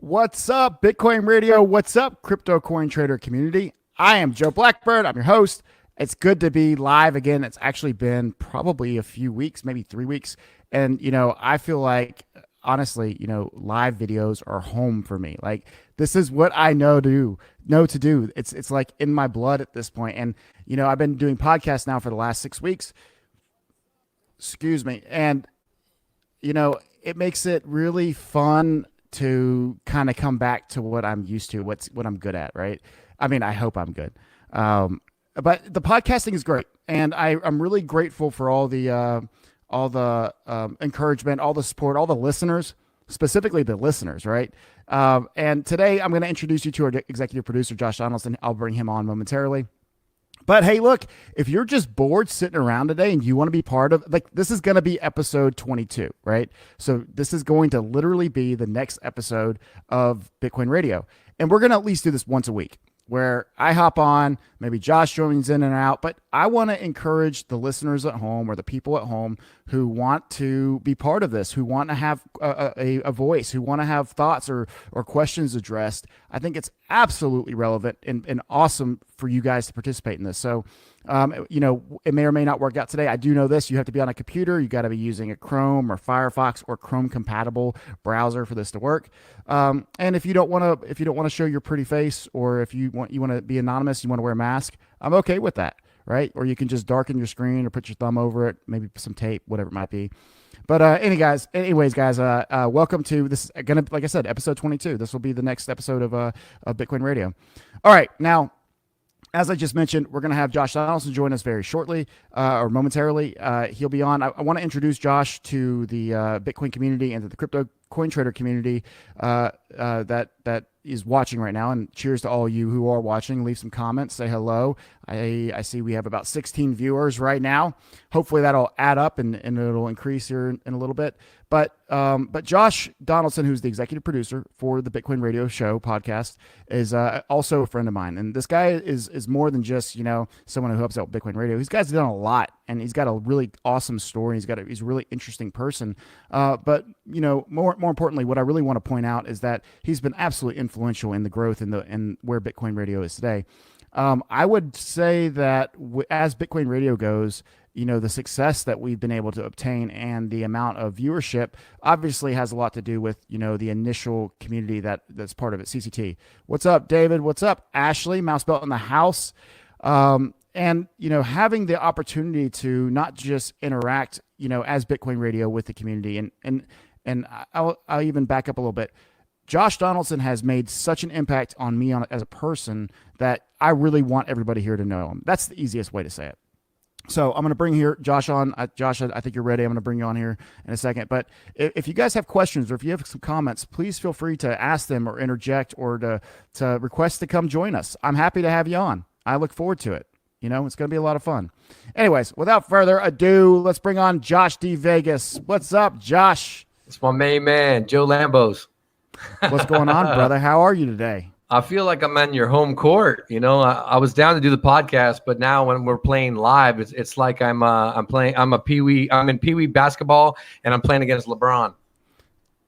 What's up, Bitcoin Radio? What's up, crypto coin trader community? I am Joe Blackbird. I'm your host. It's good to be live again. It's actually been probably a few weeks, maybe 3 weeks. And, I feel like, honestly, live videos are home for me. Like, this is what I know to do. It's like in my blood at this point. And, I've been doing podcasts now for the last 6 weeks. Excuse me. And, it makes it really fun to kind of come back to what I'm used to, what I'm good at, right? I mean, I hope I'm good. But the podcasting is great, and I'm really grateful for all the encouragement, all the support, all the listeners, specifically the listeners, right? And today I'm going to introduce you to our executive producer, Josh Donaldson. I'll bring him on momentarily. But hey, look, if you're just bored sitting around today and you want to be part of, this is going to be episode 22, right? So this is going to literally be the next episode of Bitcoin Radio. And we're going to at least do this once a week, where I hop on, maybe Josh joins in and out, but I want to encourage the listeners at home or the people at home who want to be part of this, who want to have a voice, who want to have thoughts or questions addressed. I think it's absolutely relevant and awesome for you guys to participate in this. So, it may or may not work out today. I do know this: you have to be on a computer. You got to be using a Chrome or Firefox or Chrome compatible browser for this to work. And if you don't want to show your pretty face, or if you want to be anonymous, you want to wear a mask, I'm okay with that, right? Or you can just darken your screen or put your thumb over it, maybe some tape, whatever it might be. But anyways, guys, welcome to this. Gonna, like I said, episode 22. This will be the next episode of Bitcoin Radio. All right, now, as I just mentioned, we're going to have Josh Donaldson join us very shortly or momentarily. He'll be on. I want to introduce Josh to the Bitcoin community and to the crypto coin trader community that is watching right now. And cheers to all you who are watching. Leave some comments. Say hello. I see we have about 16 viewers right now. Hopefully that'll add up and it'll increase here in a little bit. But Josh Donaldson, who's the executive producer for the Bitcoin Radio Show podcast, is also a friend of mine. And this guy is more than just someone who helps out Bitcoin Radio. This guy's done a lot, and he's got a really awesome story. He's a really interesting person. But more importantly, what I really want to point out is that he's been absolutely influential in the growth and where Bitcoin Radio is today. I would say that as Bitcoin Radio goes, the success that we've been able to obtain and the amount of viewership obviously has a lot to do with, the initial community that's part of it, CCT. What's up, David? What's up, Ashley? Mouse Belt in the house. And, having the opportunity to not just interact, as Bitcoin Radio with the community. And I'll even back up a little bit. Josh Donaldson has made such an impact on me as a person that I really want everybody here to know him. That's the easiest way to say it. So I'm going to bring here Josh on. Josh, I think you're ready. I'm going to bring you on here in a second. But if you guys have questions or if you have some comments, please feel free to ask them or interject or to request to come join us. I'm happy to have you on. I look forward to it. It's going to be a lot of fun. Anyways, without further ado, let's bring on Josh D. Vegas. What's up, Josh? It's my main man, Joe Lambos. What's going on, brother? How are you today? I feel like I'm on your home court. I was down to do the podcast, but now when we're playing live, it's like I'm in Pee Wee basketball, and I'm playing against LeBron.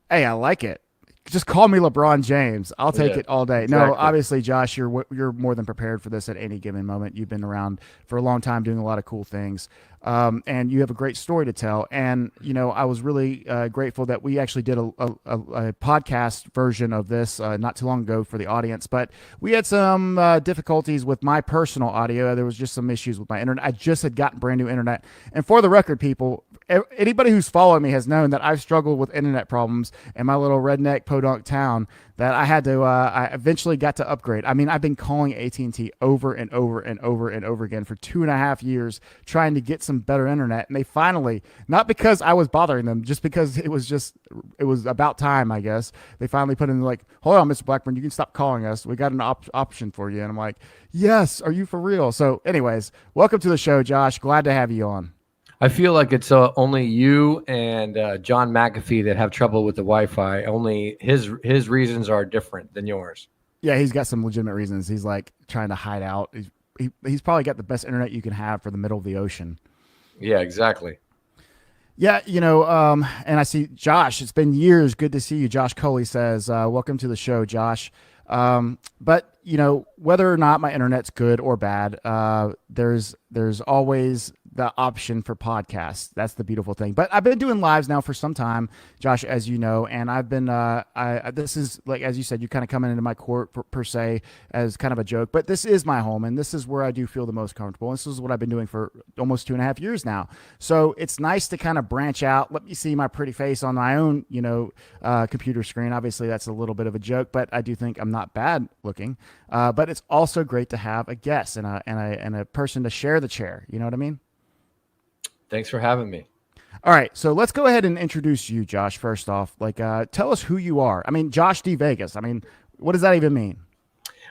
Hey, I like it. Just call me LeBron James. I'll take it all day. Exactly. No, obviously, Josh, you're more than prepared for this at any given moment. You've been around for a long time doing a lot of cool things. And you have a great story to tell. And, I was really grateful that we actually did a podcast version of this not too long ago for the audience. But we had some difficulties with my personal audio. There was just some issues with my internet. I just had gotten brand new internet. And for the record, people, anybody who's followed me has known that I've struggled with internet problems in my little redneck podunk town that I had to, I eventually got to upgrade. I mean, I've been calling AT&T over and over and over and over again for 2.5 years trying to get some better internet. And they finally, not because I was bothering them, just because it was about time, I guess. They finally put in like, hold on, Mr. Blackburn, you can stop calling us. We got an option for you. And I'm like, yes, are you for real? So anyways, welcome to the show, Josh. Glad to have you on. I feel like it's only you and John McAfee that have trouble with the Wi-Fi. Only his reasons are different than yours. Yeah, he's got some legitimate reasons. He's like trying to hide out. He's probably got the best internet you can have for the middle of the ocean. Yeah, exactly. Yeah, and I see Josh. It's been years. Good to see you. Josh Coley says, "Welcome to the show, Josh." But whether or not my internet's good or bad, there's always the option for podcasts. That's the beautiful thing. But I've been doing lives now for some time, Josh, as you know, and I've been. This is like as you said, you kind of coming into my court per se as kind of a joke, but this is my home, and this is where I do feel the most comfortable. This is what I've been doing for almost 2.5 years now. So it's nice to kind of branch out. Let me see my pretty face on my own, computer screen. Obviously, that's a little bit of a joke, but I do think I'm not bad looking. But it's also great to have a guest and a person to share the chair. You know what I mean? Thanks for having me. All right, so let's go ahead and introduce you, Josh. First off, tell us who you are. I mean, Josh D Vegas. I mean, what does that even mean?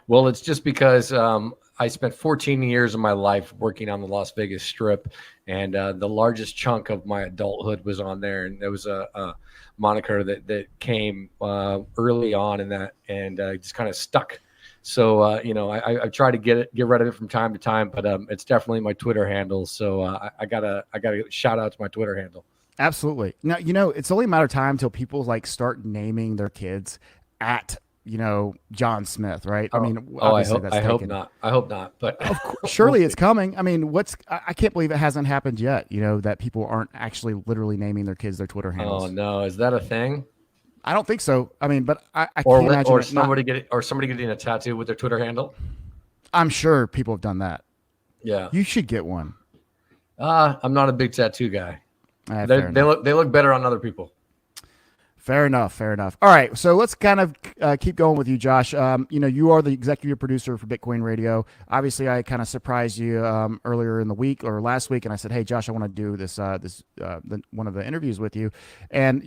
Well, it's just because I spent 14 years of my life working on the Las Vegas Strip, and the largest chunk of my adulthood was on there. And there was a moniker that came early on in that, and just kind of stuck. So I try to get rid of it from time to time, but it's definitely my Twitter handle. So I gotta shout out to my Twitter handle. Absolutely. Now it's only a matter of time until people start naming their kids at John Smith, right? I mean, I hope not. I hope not. But of course, surely it's coming. I mean, I can't believe it hasn't happened yet. That people aren't actually literally naming their kids their Twitter handles. Oh no, is that a thing? I don't think so. I mean, but I can't imagine. Or somebody getting a tattoo with their Twitter handle. I'm sure people have done that. Yeah, you should get one. I'm not a big tattoo guy. They look better on other people. Fair enough. All right, so let's kind of keep going with you, Josh. You are the executive producer for Bitcoin Radio. Obviously, I kind of surprised you earlier in the week or last week, and I said, "Hey, Josh, I want to do this one of the interviews with you." And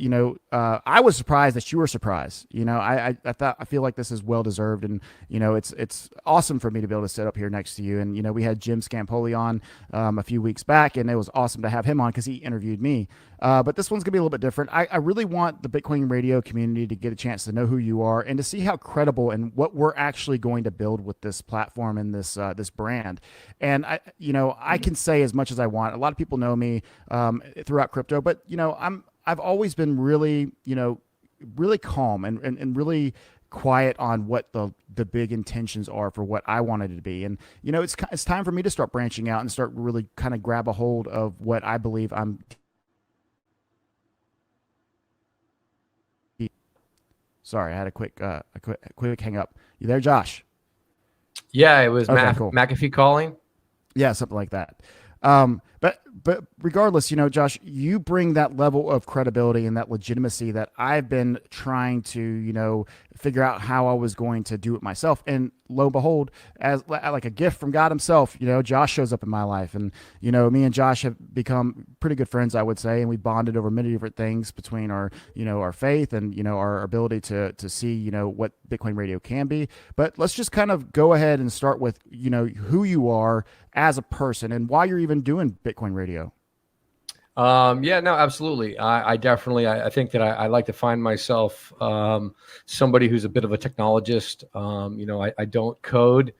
I was surprised that you were surprised. I feel like this is well deserved, and it's awesome for me to be able to sit up here next to you. And we had Jim Scampoli on a few weeks back, and it was awesome to have him on because he interviewed me. But this one's gonna be a little bit different. I really want the Bitcoin Radio community to get a chance to know who you are and to see how credible and what we're actually going to build with this platform and this brand. And I can say as much as I want. A lot of people know me throughout crypto, but I've always been really really calm and really quiet on what the big intentions are for what I wanted it to be. And it's time for me to start branching out and start really kind of grab a hold of what I believe I'm. Sorry, I had a quick hang up. You there, Josh? Yeah, it was okay, cool. McAfee calling. Yeah, something like that. But regardless, Josh, you bring that level of credibility and that legitimacy that I've been trying to, figure out how I was going to do it myself. And lo and behold, as like a gift from God himself, Josh shows up in my life. And, me and Josh have become pretty good friends, I would say. And we bonded over many different things between our, our faith and, our ability to see, what Bitcoin Radio can be. But let's just kind of go ahead and start with, who you are as a person and why you're even doing Bitcoin Radio. Yeah, no, absolutely. I definitely, I think that I like to find myself somebody who's a bit of a technologist. I don't code,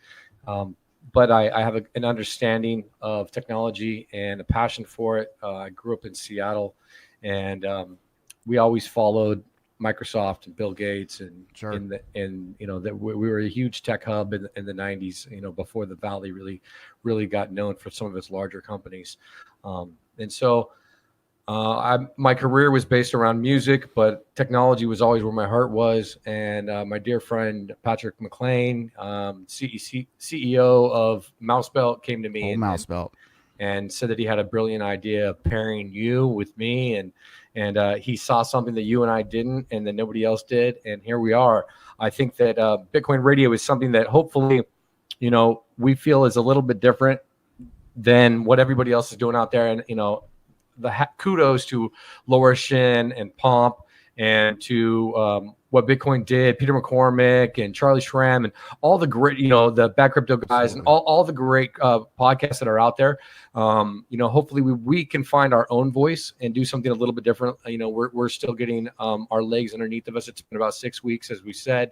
but I have an understanding of technology and a passion for it. I grew up in Seattle, and we always followed Microsoft and Bill Gates, and sure. that we were a huge tech hub in the 90s. Before the Valley really got known for some of its larger companies, and so. My career was based around music, but technology was always where my heart was. And my dear friend Patrick McLean, CEO of Mousebelt, came to me and said that he had a brilliant idea of pairing you with me, and he saw something that you and I didn't, and that nobody else did, and here we are. I think that Bitcoin Radio is something that hopefully, we feel is a little bit different than what everybody else is doing out there, and kudos to Laura Shin and Pomp and to what Bitcoin did, Peter McCormick and Charlie Schramm and all the great, the Bad Crypto guys. Absolutely. And all the great podcasts that are out there. Hopefully we can find our own voice and do something a little bit different. We're still getting our legs underneath of us. It's been about 6 weeks, as we said.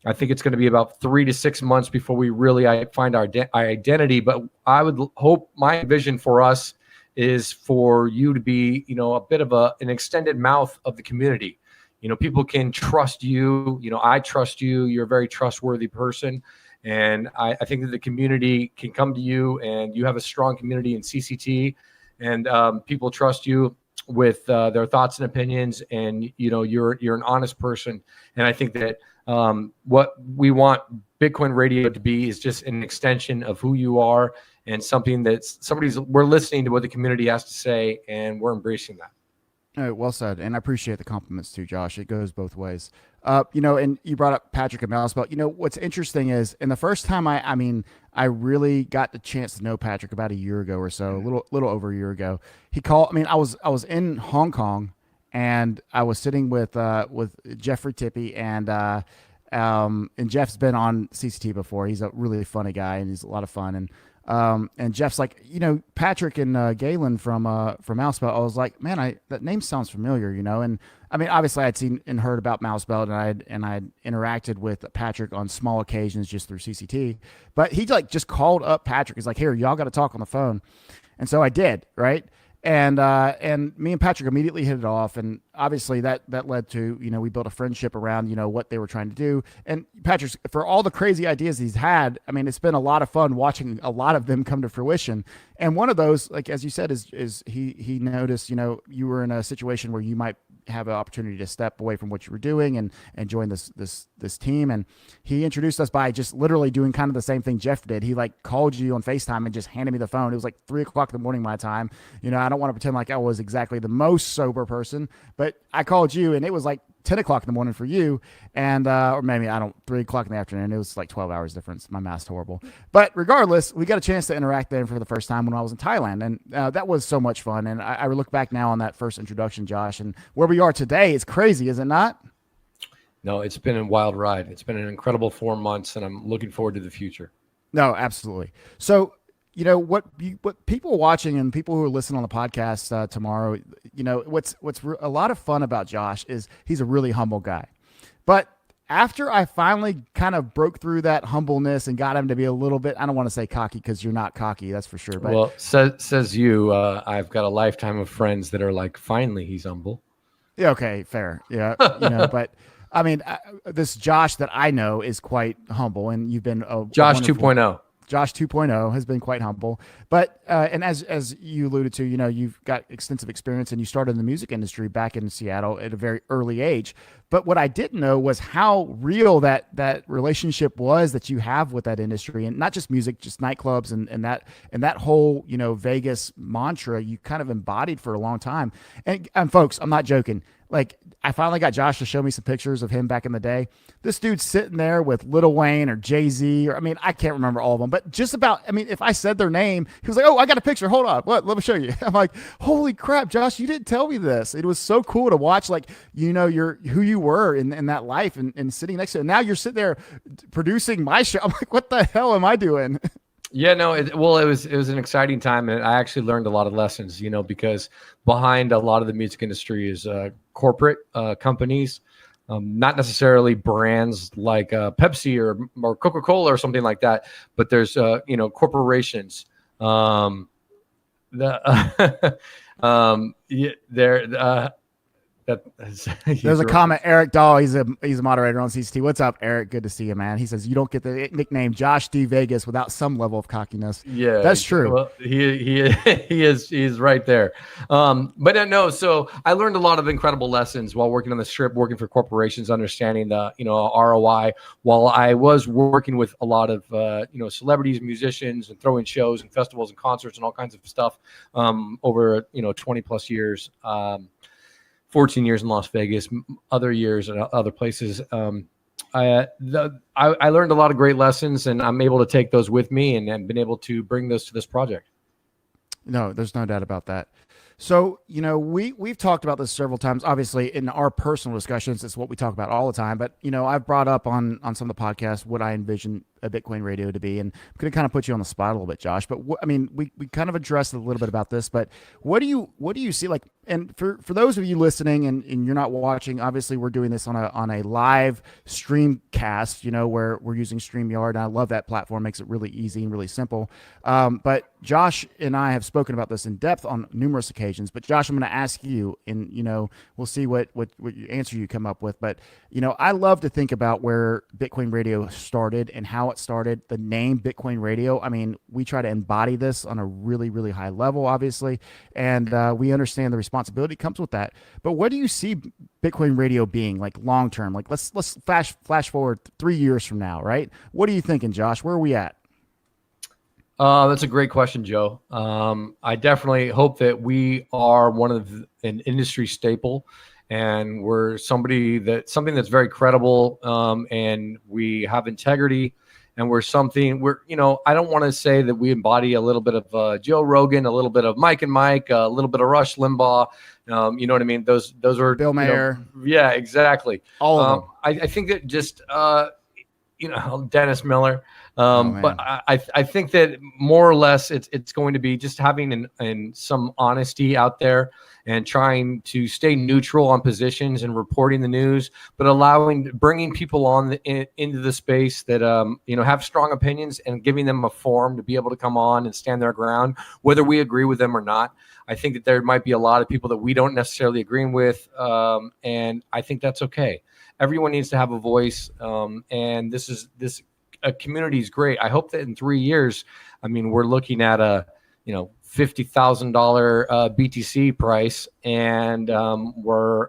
I think it's going to be about 3 to 6 months before we really find our identity. But I would hope, my vision for us is for you to be, a bit of an extended mouth of the community. People can trust you. I trust you. You're a very trustworthy person. And I think that the community can come to you, and you have a strong community in CCT, and people trust you with their thoughts and opinions. And, you're an honest person. And I think that what we want Bitcoin Radio to be is just an extension of who you are, and something we're listening to what the community has to say, and we're embracing that. All right, well said, and I appreciate the compliments too, Josh. It goes both ways. And you brought up Patrick and Mousebelt. What's interesting is, in the first time I really got the chance to know Patrick about a year ago or so, a little over a year ago. He called. I was in Hong Kong, and I was sitting with Jeffrey Tippy, and Jeff's been on CCT before. He's a really funny guy, and he's a lot of fun. And Jeff's like, Patrick and Galen from Mousebelt. I was like, man, that name sounds familiar, And obviously I'd seen and heard about Mousebelt, and I'd interacted with Patrick on small occasions just through CCT. But he just called up Patrick. He's like, here, y'all got to talk on the phone. And so I did, right? And me and Patrick immediately hit it off, and obviously that led to, we built a friendship around, what they were trying to do. And Patrick, for all the crazy ideas he's had, it's been a lot of fun watching a lot of them come to fruition. And one of those, like as you said, is he noticed, you were in a situation where you might have an opportunity to step away from what you were doing and join this team. And he introduced us by just literally doing kind of the same thing Jeff did. He called you on FaceTime and just handed me the phone. It was 3:00 in the morning my time. I don't want to pretend like I was exactly the most sober person, but I called you and it was 10:00 in the morning for you, and or maybe 3:00 in the afternoon. It was 12 hours difference. My math's horrible, but regardless, we got a chance to interact then for the first time when I was in Thailand, and that was so much fun. And I look back now on that first introduction, Josh, and where we are today is crazy, is it not? No, it's been a wild ride. It's been an incredible 4 months, and I'm looking forward to the future. No, absolutely. So, what people watching and people who are listening on the podcast tomorrow, what's a lot of fun about Josh is he's a really humble guy. But after I finally kind of broke through that humbleness and got him to be a little bit, I don't want to say cocky because you're not cocky, that's for sure. But well, says you, I've got a lifetime of friends that are like, finally, he's humble. Yeah, okay, fair. Yeah, but this Josh that I know is quite humble, and you've been Josh 2.0. Josh 2.0 has been quite humble, but and as you alluded to, you've got extensive experience, and you started in the music industry back in Seattle at a very early age. But what I didn't know was how real that relationship was that you have with that industry, and not just music, just nightclubs and that whole Vegas mantra you kind of embodied for a long time. And folks, I'm not joking. I finally got Josh to show me some pictures of him back in the day. This dude's sitting there with Lil Wayne or Jay-Z, or I can't remember all of them, but just about, if I said their name, he was like, oh, I got a picture. Hold on. What? Let me show you. I'm like, holy crap, Josh, you didn't tell me this. It was so cool to watch, who you were in that life and sitting next to it. Now you're sitting there producing my show. I'm like, what the hell am I doing? Yeah, no, it was an exciting time, and I actually learned a lot of lessons, because behind a lot of the music industry is corporate companies, not necessarily brands like Pepsi or Coca-Cola or something like that, but there's corporations. There's a comment. Eric Dahl, he's a moderator on CCT. What's up, Eric? Good to see you, man. He says you don't get the nickname Josh D Vegas without some level of cockiness. Yeah, that's true. Well, he's right there. But no, so I learned a lot of incredible lessons while working on the strip, working for corporations, understanding the ROI. While I was working with a lot of celebrities, musicians, and throwing shows and festivals and concerts and all kinds of stuff over 20 plus years. 14 years in Las Vegas, other years and other places. I learned a lot of great lessons, and I'm able to take those with me and been able to bring those to this project. No, there's no doubt about that. So, we've talked about this several times. Obviously, in our personal discussions, it's what we talk about all the time. But, I've brought up on some of the podcasts what I envision a Bitcoin radio to be? And I'm going to kind of put you on the spot a little bit, Josh. But I mean, we kind of addressed a little bit about this, but what do you see like? And for those of you listening and you're not watching, obviously we're doing this on a live stream cast, where we're using StreamYard, and I love that platform, makes it really easy and really simple. But Josh and I have spoken about this in depth on numerous occasions. But Josh, I'm going to ask you, and we'll see what answer you come up with. But I love to think about where Bitcoin Radio started and how it started. The name Bitcoin Radio. I mean, we try to embody this on a really, really high level, obviously, and we understand the responsibility comes with that. But what do you see Bitcoin Radio being like long term? Like let's flash forward 3 years from now, right? What are you thinking, Josh? Where are we at? That's a great question, Joe. I definitely hope that we are an industry staple, and we're something that's very credible, and we have integrity, and we're I don't want to say that we embody a little bit of Joe Rogan, a little bit of Mike and Mike, a little bit of Rush Limbaugh. You know what I mean? Those are Bill Mayer. Yeah, exactly. All of them. I think that just Dennis Miller. But I think that more or less it's going to be just having some honesty out there and trying to stay neutral on positions and reporting the news, but bringing people into the space that have strong opinions and giving them a forum to be able to come on and stand their ground, whether we agree with them or not. I think that there might be a lot of people that we don't necessarily agree with, and I think that's okay. Everyone needs to have a voice, and this community is great. I hope that in 3 years, we're looking at a $50,000 BTC price, and we're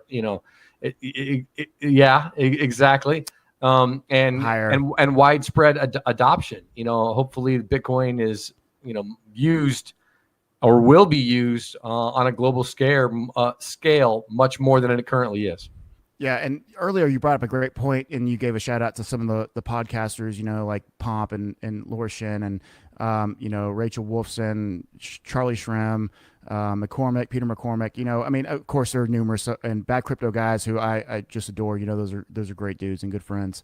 exactly, and higher and widespread adoption. Hopefully Bitcoin is used or will be used on a global scale much more than it currently is. Yeah, and earlier you brought up a great point, and you gave a shout out to some of the podcasters, like Pomp and Laura Shin and Rachel Wolfson, Charlie Shrem, Peter McCormick. Of course there are numerous and Bad Crypto guys who I just adore. Those are great dudes and good friends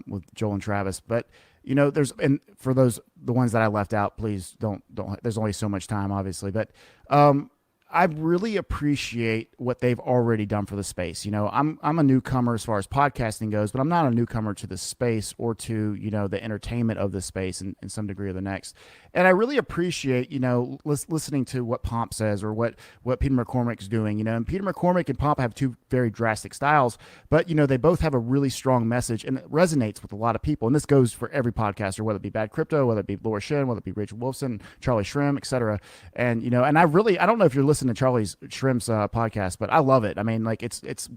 with Joel and Travis. But and for the ones that I left out, please don't. There's only so much time, obviously, but I really appreciate what they've already done for the space. I'm a newcomer as far as podcasting goes, but I'm not a newcomer to the space or to, the entertainment of the space in some degree or the next. And I really appreciate, listening to what Pomp says or what Peter McCormick's doing, and Peter McCormick and Pomp have two very drastic styles, but, they both have a really strong message and it resonates with a lot of people. And this goes for every podcaster, whether it be Bad Crypto, whether it be Laura Shin, whether it be Rachel Wolfson, Charlie Shrem, et cetera. And, and I don't know if you're listening to Charlie Shrem's podcast, but I love it. It's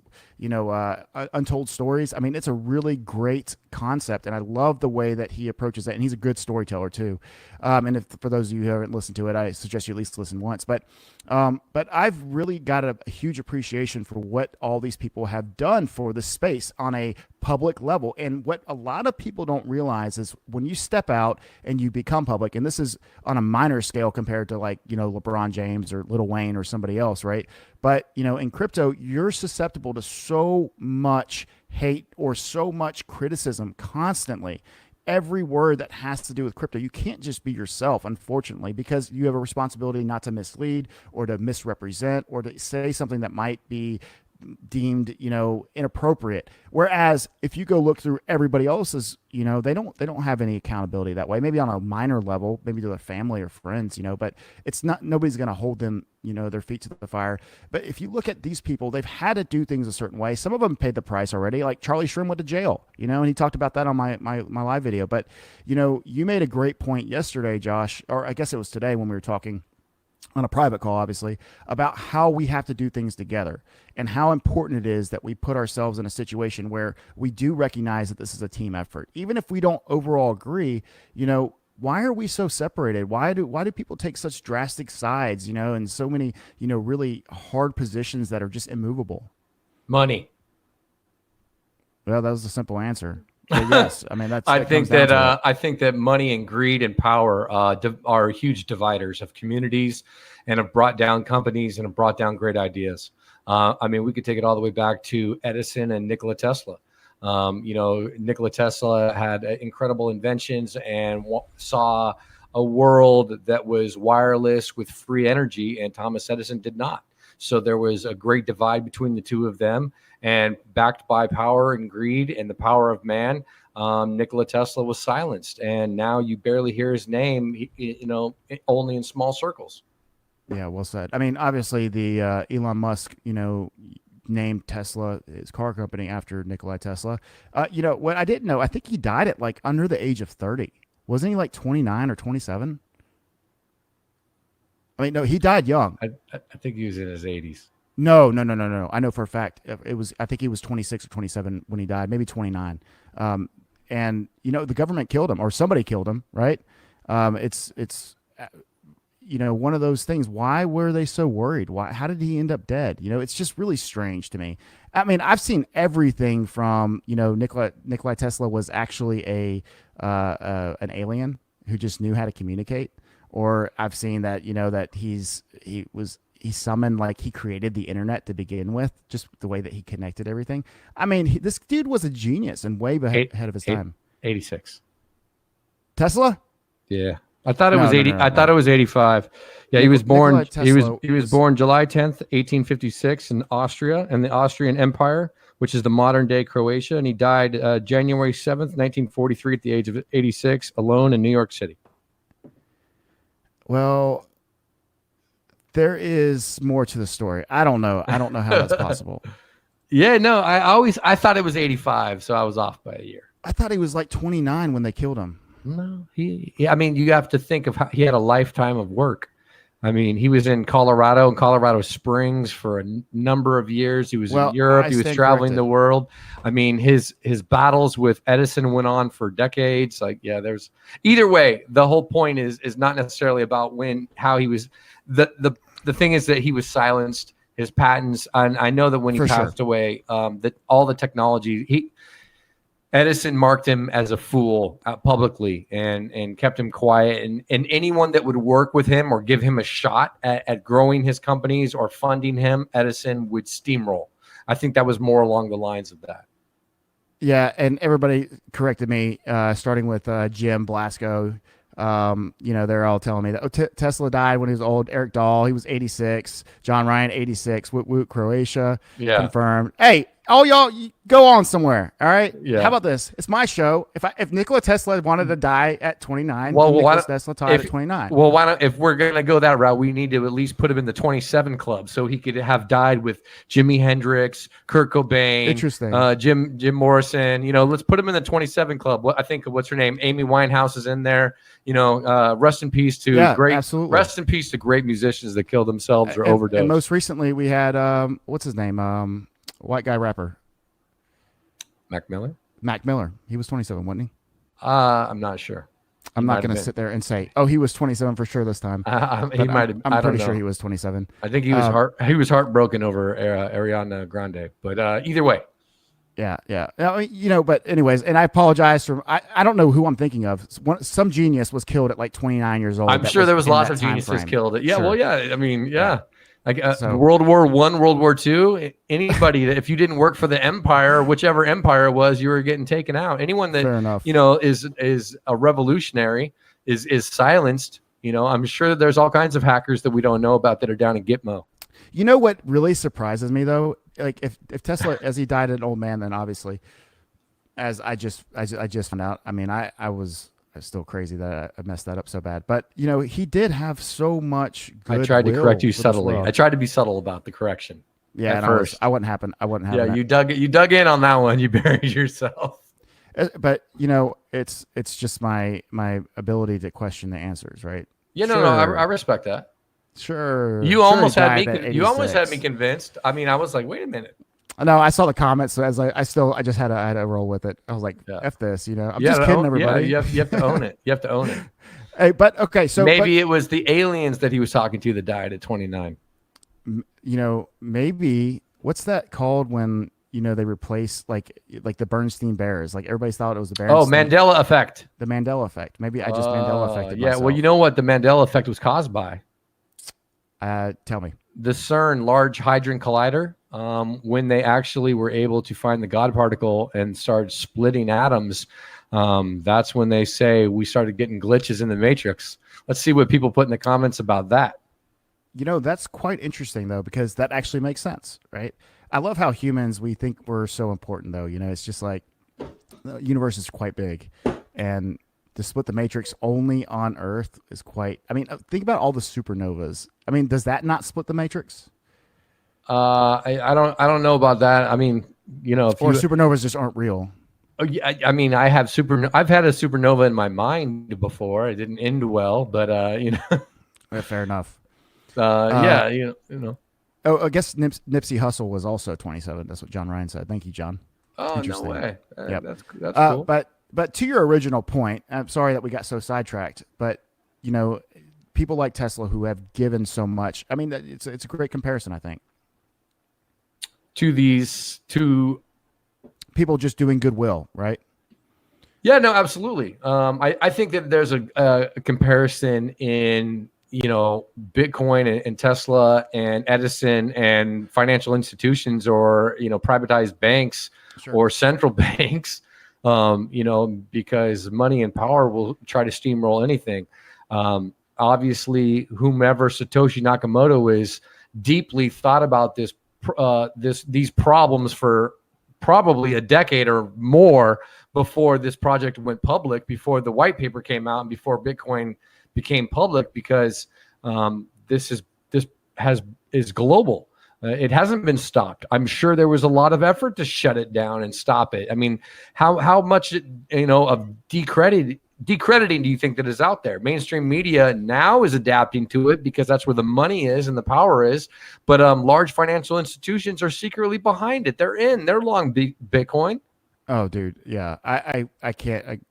Untold Stories. It's a really great concept, and I love the way that he approaches it. And he's a good storyteller too. And for those of you who haven't listened to it, I suggest you at least listen once. But I've really got a huge appreciation for what all these people have done for the space on a public level. And what a lot of people don't realize is when you step out and you become public, and this is on a minor scale compared to LeBron James or Lil Wayne or somebody else, right? But, in crypto, you're susceptible to so much hate or so much criticism constantly. Every word that has to do with crypto, you can't just be yourself, unfortunately, because you have a responsibility not to mislead or to misrepresent or to say something that might be deemed inappropriate. Whereas if you go look through everybody else's, they don't have any accountability that way. Maybe on a minor level, maybe to their family or friends, but it's not, nobody's going to hold them their feet to the fire. But if you look at these people, they've had to do things a certain way. Some of them paid the price already, like Charlie Shrem went to jail, and he talked about that on my live video. But you made a great point yesterday, Josh, or I guess it was today when we were talking on a private call, obviously, about how we have to do things together and how important it is that we put ourselves in a situation where we do recognize that this is a team effort. Even if we don't overall agree, why are we so separated? Why do people take such drastic sides, and so many, really hard positions that are just immovable? Money. Well, that was a simple answer. But yes, I think that money and greed and power are huge dividers of communities, and have brought down companies and have brought down great ideas. We could take it all the way back to Edison and Nikola Tesla. Nikola Tesla had incredible inventions and saw a world that was wireless with free energy, and Thomas Edison did not. So there was a great divide between the two of them, and backed by power and greed and the power of man, Nikola Tesla was silenced, and now you barely hear his name, only in small circles. Yeah, well said. I mean, obviously the Elon Musk, named Tesla, his car company, after Nikola Tesla. What I didn't know, I think he died at like under the age of 30. Wasn't he like 29 or 27? I mean, no, he died young. I think he was in his 80s. No. I know for a fact I think he was 26 or 27 when he died, maybe 29. And the government killed him, or somebody killed him, right? It's one of those things. Why were they so worried? How did he end up dead? It's just really strange to me. I mean, I've seen everything from, Nikola Tesla was actually an alien who just knew how to communicate. Or I've seen that, that he summoned, like he created the internet to begin with, just the way that he connected everything. I mean, this dude was a genius and way ahead of his time. 86. Tesla? Yeah. I thought it was 80. I thought it was 85. Yeah, he was born. He was born July 10th, 1856, in Austria, and the Austrian Empire, which is the modern day Croatia. And he died January 7th, 1943, at the age of 86, alone in New York City. Well, there is more to the story. I don't know how that's possible. Yeah, no, I thought it was 85, so I was off by a year. I thought he was like 29 when they killed him. No, I mean, you have to think of how he had a lifetime of work. I mean, he was in Colorado Springs for a number of years. He was in Europe. He was traveling the world. I mean, his battles with Edison went on for decades. Like, yeah, either way, the whole point is not necessarily about how he was. The thing is that he was silenced. His patents, and I know that when he passed away, that all the technology, Edison marked him as a fool publicly and kept him quiet. And anyone that would work with him or give him a shot at growing his companies or funding him, Edison would steamroll. I think that was more along the lines of that. Yeah, and everybody corrected me, starting with Jim Blasco. They're all telling me that Tesla died when he was old. Eric Dahl, he was 86. John Ryan, 86. Woot woot, Croatia. Yeah. Confirmed. Hey, all y'all, go on somewhere. All right. Yeah. How about this? It's my show. If Nikola Tesla wanted to die at 29, Nikola Tesla died at 29. Well, why don't, if we're gonna go that route, we need to at least put him in the 27 club, so he could have died with Jimi Hendrix, Kurt Cobain, Jim Morrison. Let's put him in the 27 club. I think what's her name, Amy Winehouse, is in there. Rest in peace to rest in peace to great musicians that killed themselves or overdosed. And most recently, we had what's his name, white guy rapper, Mac Miller. Mac Miller. He was 27, wasn't he? I'm not sure. I'm not going to sit there and say, he was 27 for sure this time. He might have. I'm pretty sure he was 27. I think he was he was heartbroken over Ariana Grande. But either way. Yeah. But anyways, and I apologize for, I don't know who I'm thinking of. Some genius was killed at like 29 years old. I'm sure there was lots of geniuses killed. Yeah, sure. Well, yeah. I mean, yeah. Like World War I, World War II, anybody that if you didn't work for the empire, whichever empire it was, you were getting taken out. Anyone that is a revolutionary is silenced. I'm sure that there's all kinds of hackers that we don't know about that are down in Gitmo. You know what really surprises me though? Like if Tesla, as he died an old man, then obviously, as I just found out. I mean, I was still crazy that I messed that up so bad. But he did have so much good. I tried to correct you subtly. I tried to be subtle about the correction. Yeah, at first I wouldn't happen. Yeah, that. you dug in on that one. You buried yourself. But it's just my ability to question the answers, right? Yeah, no, I respect that. Sure. You almost had me. You almost had me convinced. I mean, I was like, wait a minute. No, I saw the comments, so I just had to roll with it. I was like, F this, I'm just kidding everybody. Yeah, you have to own it. You have to own it. Hey, but okay, so maybe it was the aliens that he was talking to that died at 29. Maybe what's that called when they replace like the Bernstein Bears? Like everybody thought it was the Bernstein. Oh, Mandela effect. The Mandela effect. Maybe I just Mandela effected myself. Yeah, well, you know what the Mandela effect was caused by? Tell me. The CERN Large Hadron Collider when they actually were able to find the God particle and start splitting atoms. That's when they say we started getting glitches in the matrix. Let's see what people put in the comments about that. That's quite interesting though, because that actually makes sense, right? I love how humans, we think we're so important though. It's just like the universe is quite big, and to split the matrix only on Earth is quite. I mean, think about all the supernovas. I mean, does that not split the matrix? I don't know about that. I mean, if Or supernovas just aren't real. Oh, yeah, I mean, I've had a supernova in my mind before. It didn't end well, but Yeah, fair enough. yeah, Oh, I guess Nipsey Hussle was also 27. That's what John Ryan said. Thank you, John. Oh, no way. Yep. That's cool. But to your original point, I'm sorry that we got so sidetracked. But people like Tesla who have given so much. I mean, it's a great comparison, I think. To people just doing goodwill, right? Yeah, no, absolutely. I think that there's a comparison in Bitcoin and Tesla and Edison and financial institutions, or privatized banks, sure, or central banks, because money and power will try to steamroll anything. Obviously, whomever Satoshi Nakamoto is deeply thought about these problems for probably a decade or more before this project went public, before the white paper came out, and before Bitcoin became public, because this is global. It hasn't been stopped. I'm sure there was a lot of effort to shut it down and stop it. I mean, how much of decrediting do you think that is out there? Mainstream media now is adapting to it because that's where the money is and the power is. But large financial institutions are secretly behind it. They're long Bitcoin. Oh, dude, yeah, I can't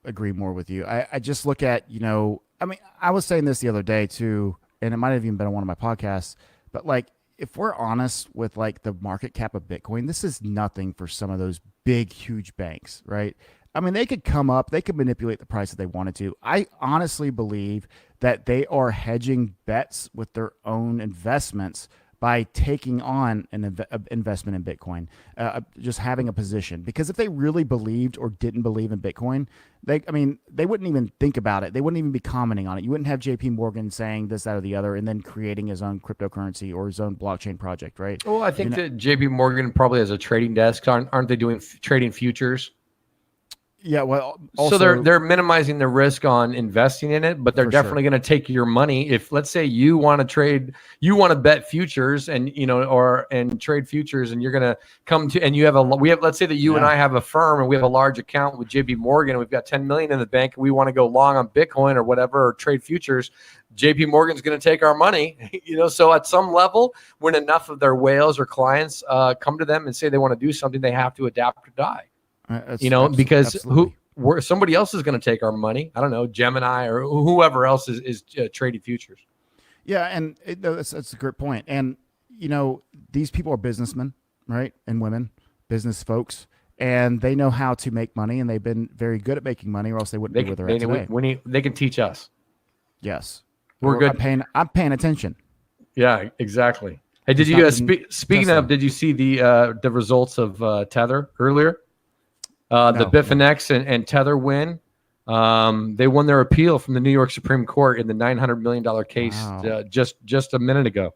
agree more with you. I just look at I mean, I was saying this the other day too, and it might have even been on one of my podcasts. But like, if we're honest with like the market cap of Bitcoin, this is nothing for some of those big, huge banks, right? I mean, they could come up, they could manipulate the price if they wanted to. I honestly believe that they are hedging bets with their own investments by taking on an investment in Bitcoin, just having a position. Because if they really believed or didn't believe in Bitcoin, they wouldn't even think about it. They wouldn't even be commenting on it. You wouldn't have J.P. Morgan saying this, that, or the other, and then creating his own cryptocurrency or his own blockchain project, right? Well, I think that J.P. Morgan probably has a trading desk. Aren't they doing trading futures? Yeah, well, also, so they're minimizing the risk on investing in it, but they're definitely going to take your money. If, let's say, you want to trade, you want to bet futures and and trade futures, and you're going to come to, and let's say that you and I have a firm and we have a large account with JP Morgan, and we've got 10 million in the bank, and we want to go long on Bitcoin or whatever, or trade futures. JP Morgan's going to take our money, so at some level, when enough of their whales or clients come to them and say they want to do something, they have to adapt or die. Because somebody else is going to take our money. I don't know, Gemini or whoever else is trading futures. Yeah, and that's a great point. And these people are businessmen, right, and women, business folks, and they know how to make money, and they've been very good at making money, or else they wouldn't be where they're at today. They can teach us. Yes, we're good. I'm paying attention. Yeah, exactly. Hey, did you speaking of? Did you see the results of Tether earlier? The Bitfinex and Tether win. They won their appeal from the New York Supreme Court in the $900 million case. Wow. Just a minute ago.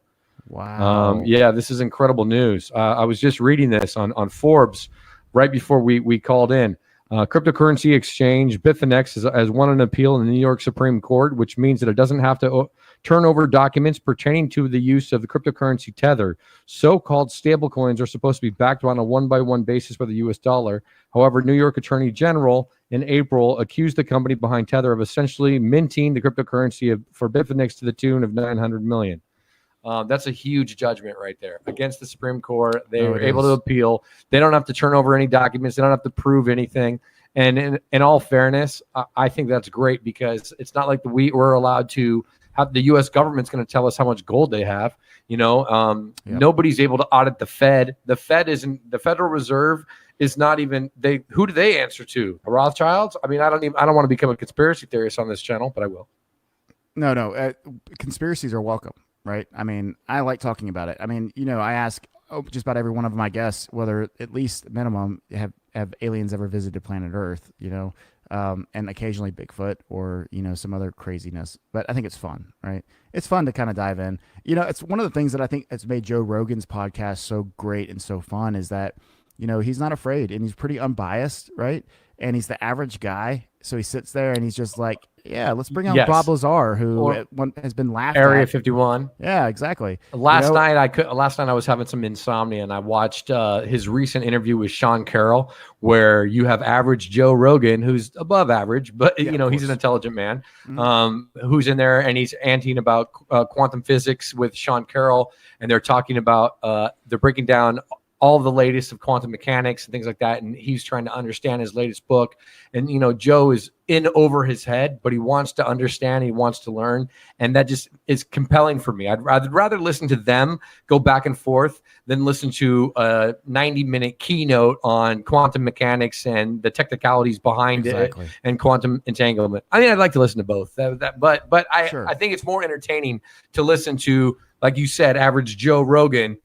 Wow. Yeah, this is incredible news. I was just reading this on Forbes right before we called in. Cryptocurrency exchange Bitfinex has won an appeal in the New York Supreme Court, which means that it doesn't have to turn over documents pertaining to the use of the cryptocurrency Tether. So-called stablecoins are supposed to be backed on a one-by-one basis by the U.S. dollar. However, New York Attorney General in April accused the company behind Tether of essentially minting the cryptocurrency for Bitfinex to the tune of $900 million. That's a huge judgment right there against the Supreme Court. They were able to appeal. They don't have to turn over any documents. They don't have to prove anything. And in all fairness, I think that's great, because it's not like we're allowed to have the U.S. government's going to tell us how much gold they have. Nobody's able to audit the Fed. The Fed isn't. The Federal Reserve is not even. Who do they answer to? A Rothschilds? I mean, I don't want to become a conspiracy theorist on this channel, but I will. No. Conspiracies are welcome. Right. I mean, I like talking about it. I mean, I ask just about every one of my guests, whether at least minimum have aliens ever visited planet Earth, and occasionally Bigfoot or, some other craziness. But I think it's fun, right? It's fun to kind of dive in. It's one of the things that I think has made Joe Rogan's podcast so great and so fun is that, he's not afraid and he's pretty unbiased, right? And he's the average guy. So he sits there and he's just like, yeah, let's bring on Bob Lazar, who has been laughed Area at. 51. Yeah, exactly. Last night I was having some insomnia and I watched his recent interview with Sean Carroll, where you have average Joe Rogan, who's above average, but he's an intelligent man, who's in there and he's anting about quantum physics with Sean Carroll, and they're talking about they're breaking down all the latest of quantum mechanics and things like that. And he's trying to understand his latest book. And, Joe is in over his head, but he wants to understand, he wants to learn. And that just is compelling for me. I'd rather listen to them go back and forth than listen to a 90-minute keynote on quantum mechanics and the technicalities behind it and quantum entanglement. I mean, I'd like to listen to both, but I think it's more entertaining to listen to, like you said, average Joe Rogan,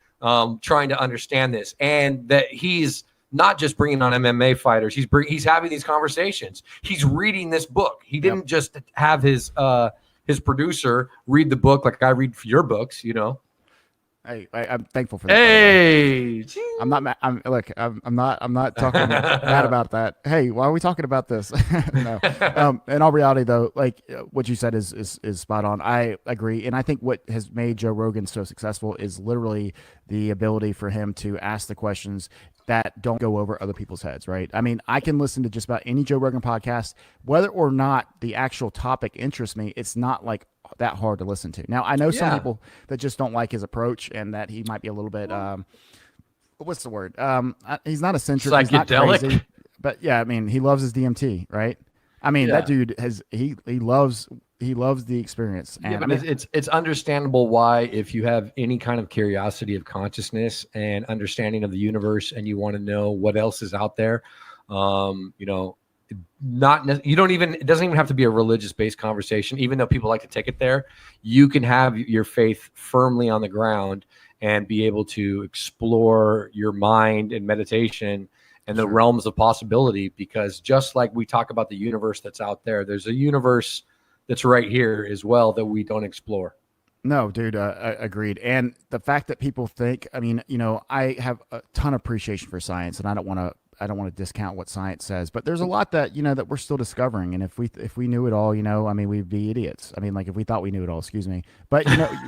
trying to understand this, and that he's not just bringing on MMA fighters. He's having these conversations. He's reading this book. He didn't just have his producer read the book like I read your books. Hey, I'm thankful for that. Hey, I'm not mad. I'm not talking bad about that. Hey, why are we talking about this? No. In all reality, though, like what you said is spot on. I agree, and I think what has made Joe Rogan so successful is literally the ability for him to ask the questions that don't go over other people's heads, right? I mean, I can listen to just about any Joe Rogan podcast, whether or not the actual topic interests me. It's not like that hard to listen to. Now, I know some people that just don't like his approach and that he might be a little bit, what's the word? He's not eccentric. He's not crazy, but yeah, I mean, he loves his DMT, right? I mean, that dude he loves the experience. And but it's understandable why, if you have any kind of curiosity of consciousness and understanding of the universe and you want to know what else is out there, it doesn't even have to be a religious based conversation, even though people like to take it there. You can have your faith firmly on the ground and be able to explore your mind and meditation and the realms of possibility, because just like we talk about the universe that's out there, there's a universe that's right here as well that we don't explore. No, dude, agreed. And the fact that people think, I mean, I have a ton of appreciation for science, and I don't want to discount what science says, but there's a lot that, that we're still discovering. And if we knew it all, I mean, we'd be idiots. I mean, like if we thought we knew it all, excuse me. But,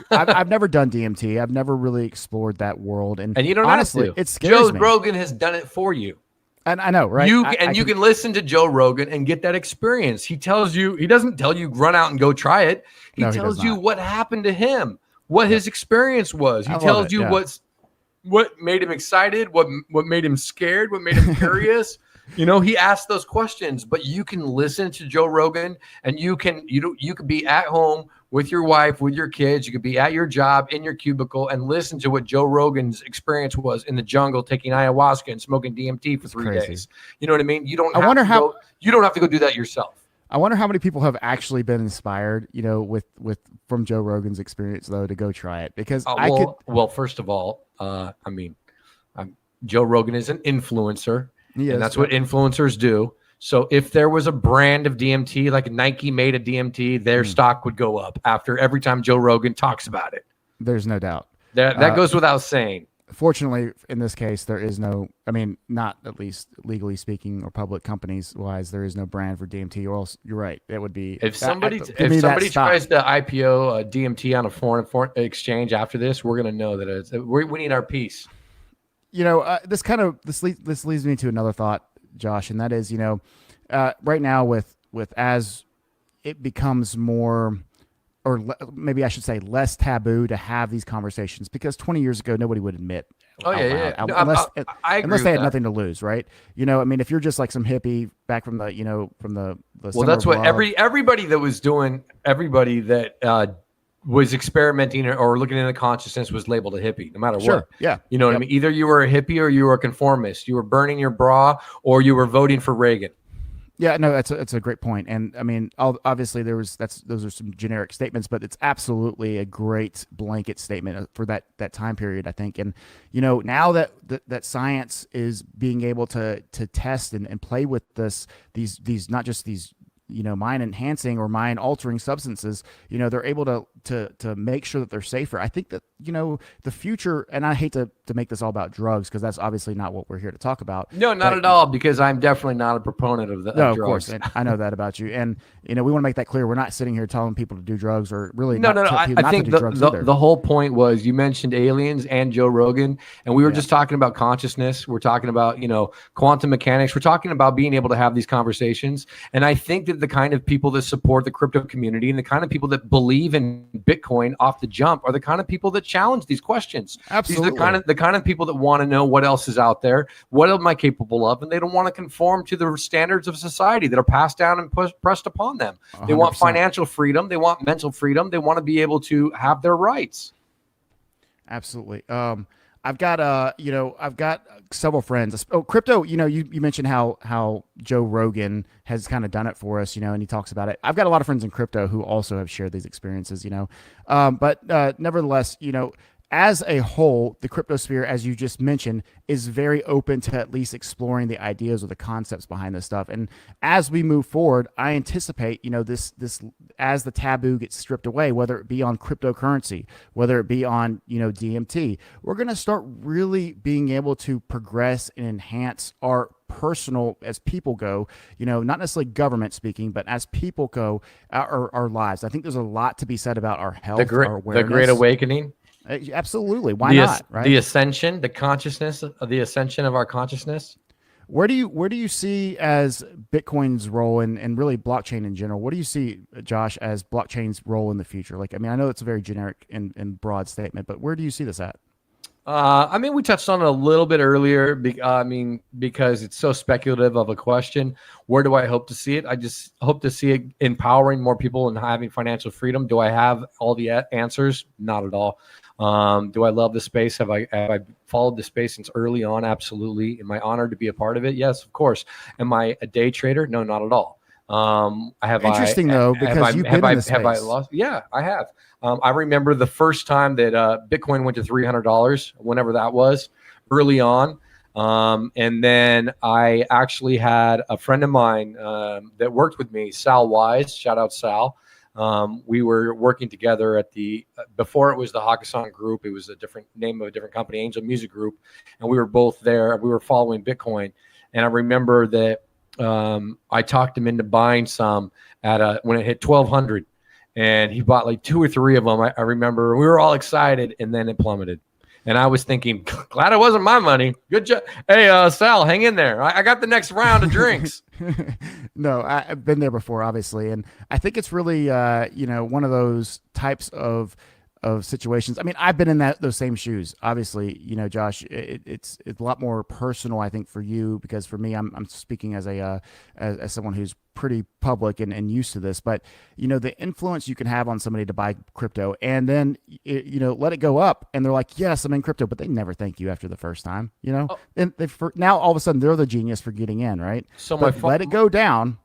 I've never done DMT. I've never really explored that world. And you don't honestly, have to. It scares me. Joe Rogan has done it for you. And I know, right? You can listen to Joe Rogan and get that experience. He doesn't tell you run out and go try it. He tells you what happened to him, what his experience was. He tells you what made him excited, what made him scared, what made him curious. He asked those questions, but you can listen to Joe Rogan and you could be at home with your wife, with your kids. You could be at your job in your cubicle and listen to what Joe Rogan's experience was in the jungle, taking ayahuasca and smoking DMT for 3 days. You know what I mean? You don't have to go do that yourself. I wonder how many people have actually been inspired, from Joe Rogan's experience, though, to go try it. Because first of all, Joe Rogan is an influencer, and that's what influencers do. So if there was a brand of DMT, like Nike made a DMT, their stock would go up after every time Joe Rogan talks about it. There's no doubt. That goes without saying. Fortunately, in this case, there is no, not at least legally speaking or public companies wise, there is no brand for DMT, or else you're right. It would be. If somebody tries to IPO DMT on a foreign exchange after this, we're going to know that we need our piece. This leads me to another thought, Josh, and that is, right now with as it becomes more, or maybe I should say less taboo to have these conversations, because 20 years ago, nobody would admit. Unless they had nothing to lose, right? If you're just like some hippie back from the well, that's what everybody that was experimenting or looking into consciousness was labeled a hippie, no matter what. Yeah. You know what I mean? Either you were a hippie or you were a conformist. You were burning your bra or you were voting for Reagan. Yeah, no, that's a great point. And I mean, obviously those are some generic statements, but it's absolutely a great blanket statement for that time period, I think. And now that science is being able to test and play with these not just these mind enhancing or mind altering substances, they're able to make sure that they're safer. I think that the future, and I hate to make this all about drugs, because that's obviously not what we're here to talk about. No, not at all, because I'm definitely not a proponent of No, of drugs. course, and I know that about you. And we want to make that clear. We're not sitting here telling people to do drugs, or really No. people I not think to do drugs either. the whole point was, you mentioned aliens and Joe Rogan, and we were just talking about consciousness. We're talking about quantum mechanics. We're talking about being able to have these conversations. And I think that the kind of people that support the crypto community and the kind of people that believe in Bitcoin off the jump are the kind of people that challenge these questions. Absolutely. These are the kind of people that want to know what else is out there, what am I capable of, and they don't want to conform to the standards of society that are passed down and pressed upon them. 100%. They want financial freedom. They want mental freedom. They want to be able to have their rights. Absolutely. I've got several friends. Oh, crypto. You mentioned how Joe Rogan has kind of done it for us. And he talks about it. I've got a lot of friends in crypto who also have shared these experiences. But nevertheless, as a whole, the cryptosphere, as you just mentioned, is very open to at least exploring the ideas or the concepts behind this stuff. And as we move forward, I anticipate, this as the taboo gets stripped away, whether it be on cryptocurrency, whether it be on, DMT, we're going to start really being able to progress and enhance our personal, as people go, not necessarily government speaking, but as people go, our lives. I think there's a lot to be said about our health, our awareness. The Great Awakening. Absolutely. Why not? Right. The ascension, the consciousness, the ascension of our consciousness. Where do you see as Bitcoin's role and really blockchain in general? What do you see, Josh, as blockchain's role in the future? I know it's a very generic and broad statement, but where do you see this at? We touched on it a little bit earlier. Because it's so speculative of a question. Where do I hope to see it? I just hope to see it empowering more people and having financial freedom. Do I have all the answers? Not at all. Do I love the space? Have I followed the space since early on? Absolutely. Am I honored to be a part of it? Yes, of course. Am I a day trader? No, not at all. Interesting though, because you've been in this space. Have I lost? Yeah, I have. I remember the first time that Bitcoin went to $300, whenever that was, early on. And then I actually had a friend of mine that worked with me, Sal Wise. Shout out Sal. We were working together at before it was the Hakkasan Group. It was a different name of a different company, Angel Music Group. And we were both there. We were following Bitcoin. And I remember that I talked him into buying some when it hit 1,200. And he bought like 2 or 3 of them. I remember we were all excited, and then it plummeted. And I was thinking, glad it wasn't my money. Good job. Hey, Sal, hang in there. I got the next round of drinks. No, I've been there before, obviously. And I think it's really, one of those types of situations. I mean, I've been in those same shoes. Obviously, Josh, it's a lot more personal, I think, for you, because for me, I'm speaking as as someone who's pretty public and used to this. But the influence you can have on somebody to buy crypto, and then let it go up, and they're like, yes, I'm in crypto, but they never thank you after the first time. And now all of a sudden they're the genius for getting in, right? So let it go down.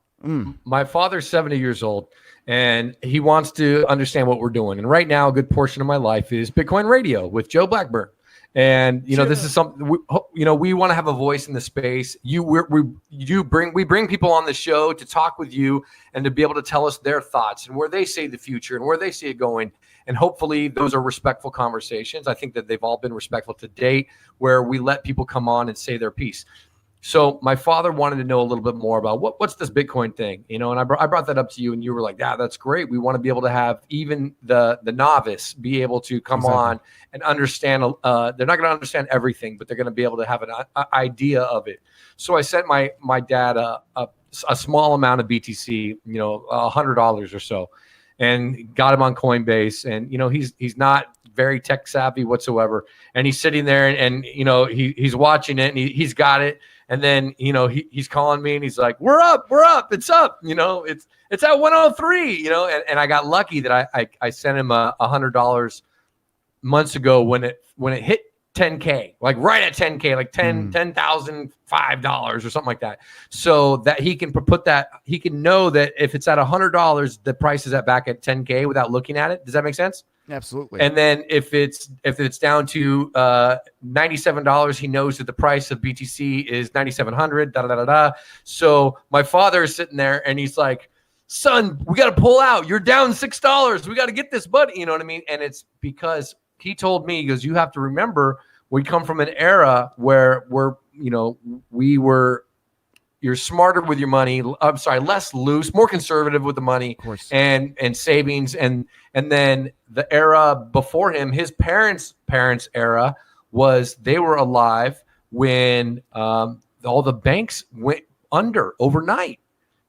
My father's 70 years old, and he wants to understand what we're doing. And right now, a good portion of my life is Bitcoin Radio with Joe Blackburn. And this is something we want to have a voice in the space. We bring people on the show to talk with you and to be able to tell us their thoughts and where they see the future and where they see it going. And hopefully those are respectful conversations. I think that they've all been respectful to date, where we let people come on and say their piece. So my father wanted to know a little bit more about what's this Bitcoin thing, and I brought that up to you, and you were like, yeah, that's great. We want to be able to have even the novice be able to come on and understand. They're not going to understand everything, but they're going to be able to have an idea of it. So I sent my dad a small amount of BTC, $100 or so, and got him on Coinbase. And he's not very tech savvy whatsoever, and he's sitting there and he's watching it, and he's got it. And then, he's calling me and he's like, we're up, it's up, it's at 103, and I got lucky that I sent him $100 months ago when it hit 10K, like right at 10K, like $10,005 or something like that. So that he can put that, he can know that if it's at $100, the price is back at 10K without looking at it. Does that make sense? Absolutely. And then if it's down to $97, he knows that the price of BTC is 9,700. Da da da da. So my father is sitting there and he's like, "Son, we got to pull out. You're down $6. We got to get this, buddy." You know what I mean? And it's because he told me, he goes, "You have to remember, we come from an era where you're smarter with your money. I'm sorry, less loose, more conservative with the money, of course, and savings, and then the era before him, his parents' era, was they were alive when all the banks went under overnight,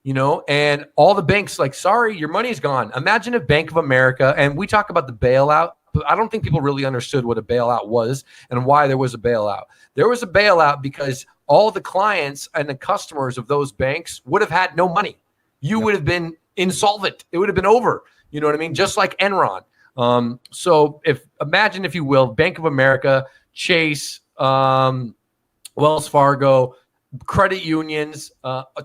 and all the banks like, sorry, your money's gone. Imagine if Bank of America, and we talk about the bailout, but I don't think people really understood what a bailout was and why there was a bailout. There was a bailout because all the clients and the customers of those banks would have had no money. You would have been insolvent. It would have been over. You know what I mean? Just like Enron. So imagine, if you will, Bank of America, Chase, Wells Fargo, credit unions,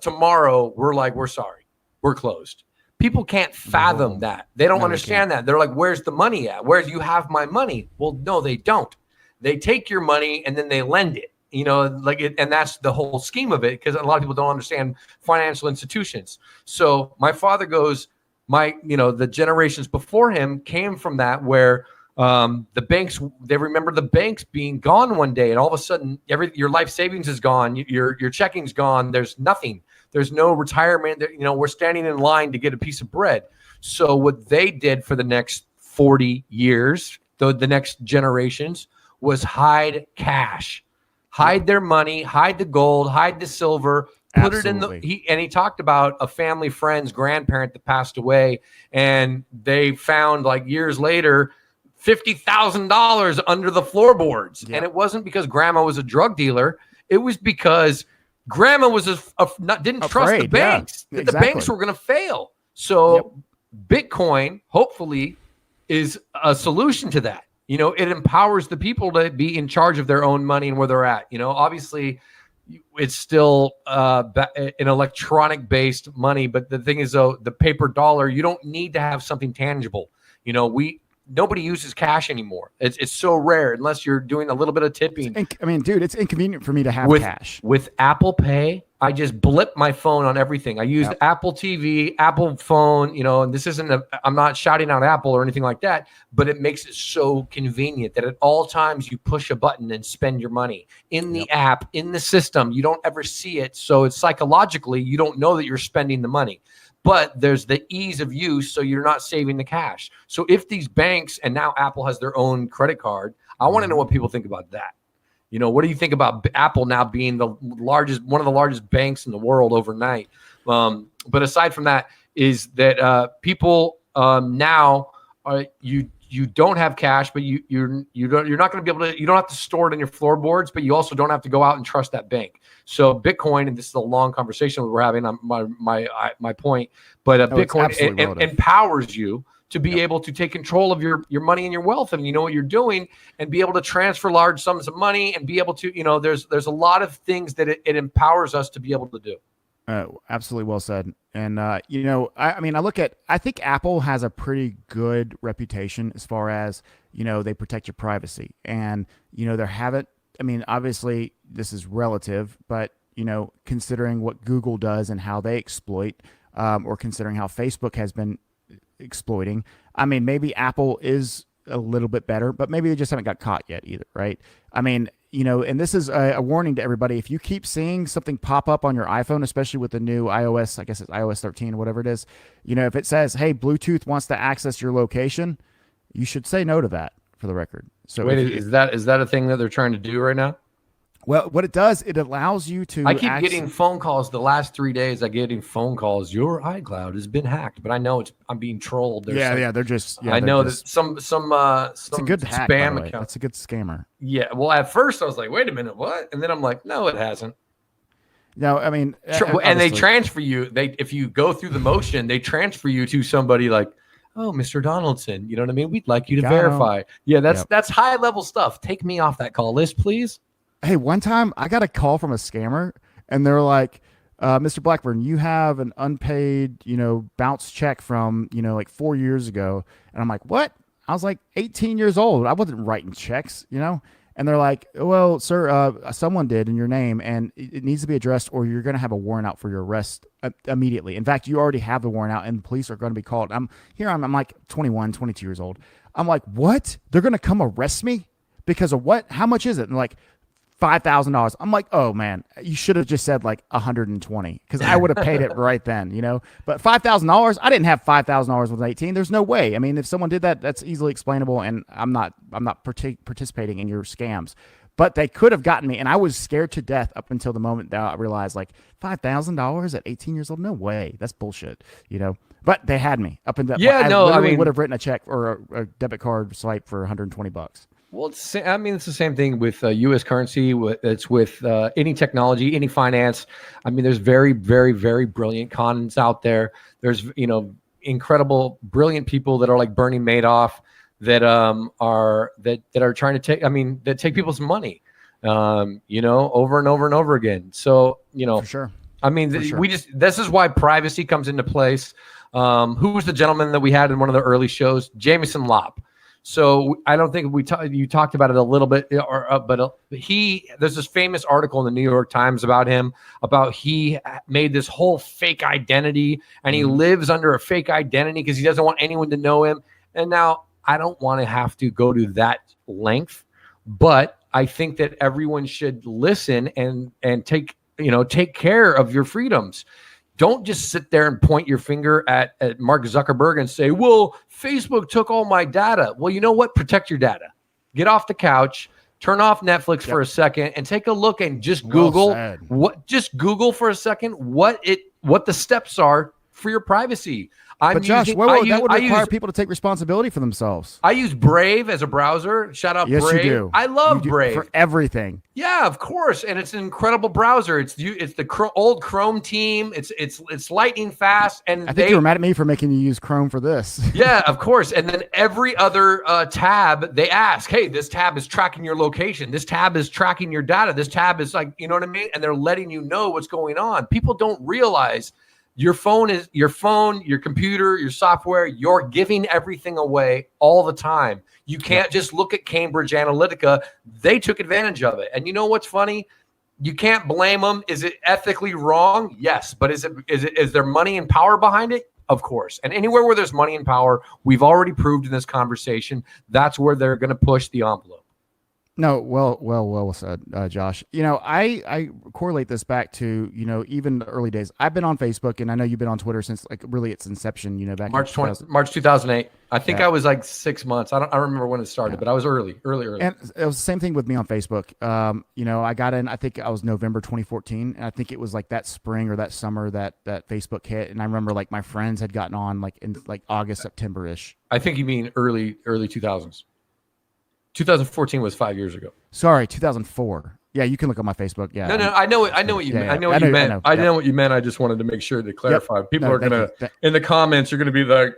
tomorrow we're sorry, we're closed. People can't fathom that. They don't understand that. They're like, where's the money at? Where do you have my money? Well, no, they don't. They take your money and then they lend it. And that's the whole scheme of it, because a lot of people don't understand financial institutions. So my father goes, the generations before him came from that, where the banks, they remember the banks being gone one day, and all of a sudden your life savings is gone, your checking's gone, there's nothing, there's no retirement, we're standing in line to get a piece of bread. So what they did for the next 40 years, the next generations, was hide cash. Hide their money, hide the gold, hide the silver, put Absolutely. it in he talked about a family friend's grandparent that passed away, and they found, like, years later, $50,000 under the floorboards. Yep. And it wasn't because grandma was a drug dealer. It was because grandma was didn't trust the banks, that the banks were going to fail. So Bitcoin, hopefully, is a solution to that. It empowers the people to be in charge of their own money and where they're at. Obviously, it's still an electronic-based money. But the thing is, though, the paper dollar, you don't need to have something tangible. Nobody uses cash anymore. It's so rare, unless you're doing a little bit of tipping. Dude, it's inconvenient for me to have cash. With Apple Pay, I just blip my phone on everything. I use Apple TV, Apple phone, and this isn't I'm not shouting out Apple or anything like that, but it makes it so convenient that at all times you push a button and spend your money in the app, in the system. You don't ever see it. So it's psychologically, you don't know that you're spending the money. But there's the ease of use, so you're not saving the cash. So if these banks, and now Apple has their own credit card, I want to know what people think about that. What do you think about Apple now being one of the largest banks in the world overnight? But aside from that, is that people now you don't have cash, but you're not going to be able to. You don't have to store it in your floorboards, but you also don't have to go out and trust that bank. So Bitcoin, and this is a long conversation we're having on my point, but Bitcoin empowers you to be able to take control of your money and your wealth, and you know what you're doing, and be able to transfer large sums of money, and be able to, there's a lot of things that it empowers us to be able to do. Absolutely well said. And, I think Apple has a pretty good reputation as far as, they protect your privacy, and, obviously this is relative, but, considering what Google does and how they exploit, or considering how Facebook has been exploiting, maybe Apple is a little bit better, but maybe they just haven't got caught yet either. Right. And this is a warning to everybody. If you keep seeing something pop up on your iPhone, especially with the new iOS, I guess it's iOS 13 or whatever it is, if it says, hey, Bluetooth wants to access your location, you should say no to that, for the record. So wait, is that a thing that they're trying to do right now? Well, what it does, it allows you to. I keep getting phone calls the last 3 days. I'm getting phone calls. Your iCloud has been hacked, but I know I'm being trolled. They're just. I know that some it's a good hack, spam account. That's a good scammer. Yeah. Well, at first I was like, wait a minute, what? And then I'm like, no, it hasn't. No, and they transfer you. If you go through the motion, they transfer you to somebody like, oh, Mr. Donaldson, you know what I mean? We'd like you to Got 'em. verify. Yeah, Yep. that's high level stuff. Take me off that call list, please. Hey, one time I got a call from a scammer, and they're like, "Mr. Blackburn, you have an unpaid, bounce check from, like 4 years ago." And I'm like, "What?" I was like 18 years old. I wasn't writing checks. And they're like, "Well, sir, someone did in your name, and it needs to be addressed, or you're going to have a warrant out for your arrest immediately. In fact, you already have the warrant out, and police are going to be called." I'm like 21, 22 years old. I'm like, "What? They're going to come arrest me because of what? How much is it?" And like, $5,000. I'm like, "Oh man, you should have just said like 120 because I would have paid it right then. But $5,000, I didn't have $5,000 with 18. There's no way. I mean, if someone did that, that's easily explainable, and I'm not participating in your scams. But they could have gotten me, and I was scared to death up until the moment that I realized like $5,000 at 18 years old. No way, that's bullshit. But they had me up until Yeah, I no, I literally mean, would have written a check or a debit card swipe for $120. well, it's the same thing with U.S. currency. It's with any technology, any finance. I mean, there's very, very, very brilliant cons out there. There's, incredible, brilliant people that are like Bernie Madoff that are trying to that take people's money, over and over and over again. So, For sure. I mean, For sure. this is why privacy comes into place. Who was the gentleman that we had in one of the early shows? Jameson Lopp. So I don't think you talked about it a little bit, but there's this famous article in the New York Times about him, about he made this whole fake identity, and he lives under a fake identity because he doesn't want anyone to know him. And now I don't want to have to go to that length, but I think that everyone should listen and take care of your freedoms. Don't just sit there and point your finger at Mark Zuckerberg and say, well, Facebook took all my data. Well, you know what? Protect your data. Get off the couch, turn off Netflix for a second, and take a look and just Google for a second what the steps are for your privacy. But Josh, that would require people to take responsibility for themselves. I use Brave as a browser. Shout out Brave. Yes, you do. I love Brave. For everything. Yeah, of course, and it's an incredible browser. It's the old Chrome team. It's lightning fast, and I think you were mad at me for making you use Chrome for this. Yeah, of course. And then every other tab, they ask, "Hey, this tab is tracking your location. This tab is tracking your data. This tab is like, you know what I mean?" And they're letting you know what's going on. People don't realize your phone, your computer, your software. You're giving everything away all the time. You can't just look at Cambridge Analytica. They took advantage of it. And you know what's funny? You can't blame them. Is it ethically wrong? Yes. But is there money and power behind it? Of course. And anywhere where there's money and power, we've already proved in this conversation, that's where they're going to push the envelope. No, well said, Josh. I correlate this back to, even the early days. I've been on Facebook, and I know you've been on Twitter since like really its inception, back March 2008. I think I was like 6 months. I don't remember when it started, but I was early. And it was the same thing with me on Facebook. I got in, I think I was November 2014, and I think it was like that spring or that summer that Facebook hit. And I remember like my friends had gotten on like in like August, September-ish. I think you mean early 2000s. 2014 was 5 years ago. Sorry, 2004. Yeah, you can look on my Facebook. Yeah. No, I know what you meant. I know what you meant. I know what you meant. I just wanted to make sure to clarify. People are gonna in the comments. You're gonna be like,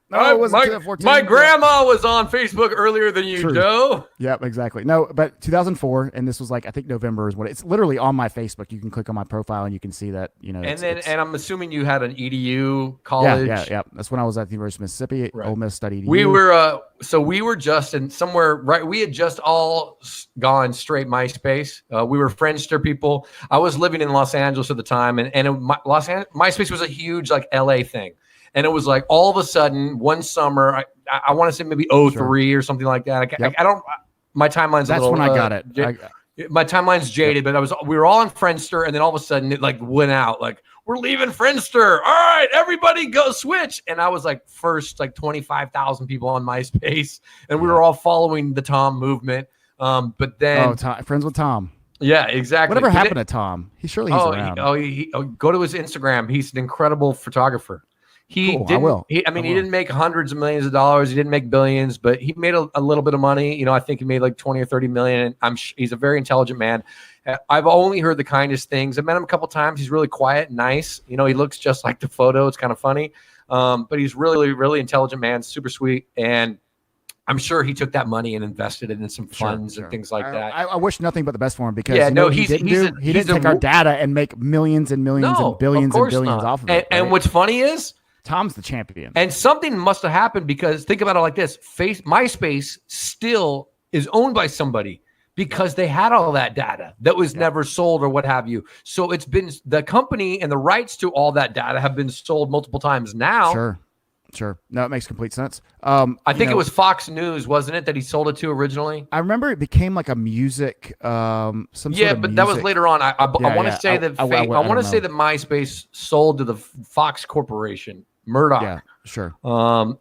my grandma was on Facebook earlier than you, Joe. Yep, exactly. No, but 2004, and this was like I think November is what it's literally on my Facebook. You can click on my profile and you can see that. And I'm assuming you had an EDU college. Yeah. That's when I was at the University of Mississippi. Right. Ole Miss studied EDU. We were just in somewhere right. We had just all gone straight MySpace. We were Friendster people. I was living in Los Angeles at the time, and MySpace was a huge like LA thing. And it was like all of a sudden one summer, I want to say maybe 03 or something like that. I don't. My timeline's that's a little. That's when I got it. My timeline's jaded, but we were all on Friendster, and then all of a sudden it like went out. Like we're leaving Friendster. All right, everybody go switch. And I was like first like 25,000 people on MySpace, and we were all following the Tom movement. But then friends with Tom. Yeah, exactly. Whatever happened to Tom? He's around. Go to his Instagram. He's an incredible photographer. He didn't make hundreds of millions of dollars. He didn't make billions, but he made a little bit of money. I think he made like 20 or 30 million. He's a very intelligent man. I've only heard the kindest things. I met him a couple times. He's really quiet, nice. He looks just like the photo. It's kind of funny. But he's really, really intelligent man, super sweet. And I'm sure he took that money and invested it in some funds and things like that. I wish nothing but the best for him because he didn't take our data and make millions and millions and billions and billions off of it. And what's funny is Tom's the champion. And something must have happened because think about it like this: MySpace still is owned by somebody because they had all that data that was never sold or what have you. So it's been the company and the rights to all that data have been sold multiple times now. Sure. No, it makes complete sense. I think it was Fox News, wasn't it, that he sold it to originally? I remember it became like a music, that was later on. I want to say that I want to say that MySpace sold to the Fox Corporation, Murdoch. Yeah, sure.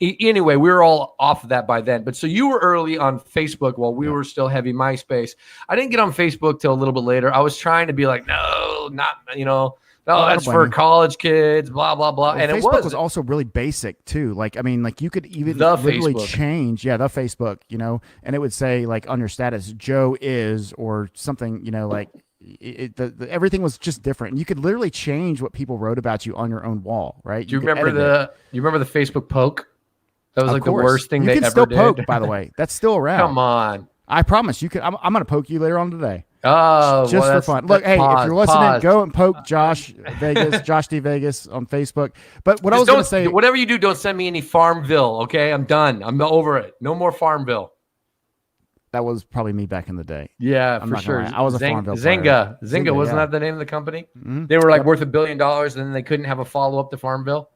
Anyway, we were all off of that by then. But so you were early on Facebook while we were still heavy MySpace. I didn't get on Facebook till a little bit later. I was trying to be like, no, not No, that's for college kids, blah, blah, blah. Well, and Facebook was also really basic too. Like, I mean, like you could even literally change, the Facebook, and it would say like on your status, Joe is, or something, like everything was just different. And you could literally change what people wrote about you on your own wall, right? Do you remember the Facebook poke? That was the worst thing they ever did. You can still poke, by the way. That's still around. Come on. I promise you can. I'm going to poke you later on today. Oh, just for fun. Look, hey, if you're listening, go and poke Josh D Vegas on Facebook. But what I was going to say, whatever you do, don't send me any Farmville. Okay, I'm done. I'm over it. No more Farmville. That was probably me back in the day. Yeah, for sure. I was a Farmville player. Zynga, wasn't that the name of the company? Mm-hmm. They were worth $1 billion, and then they couldn't have a follow up to Farmville.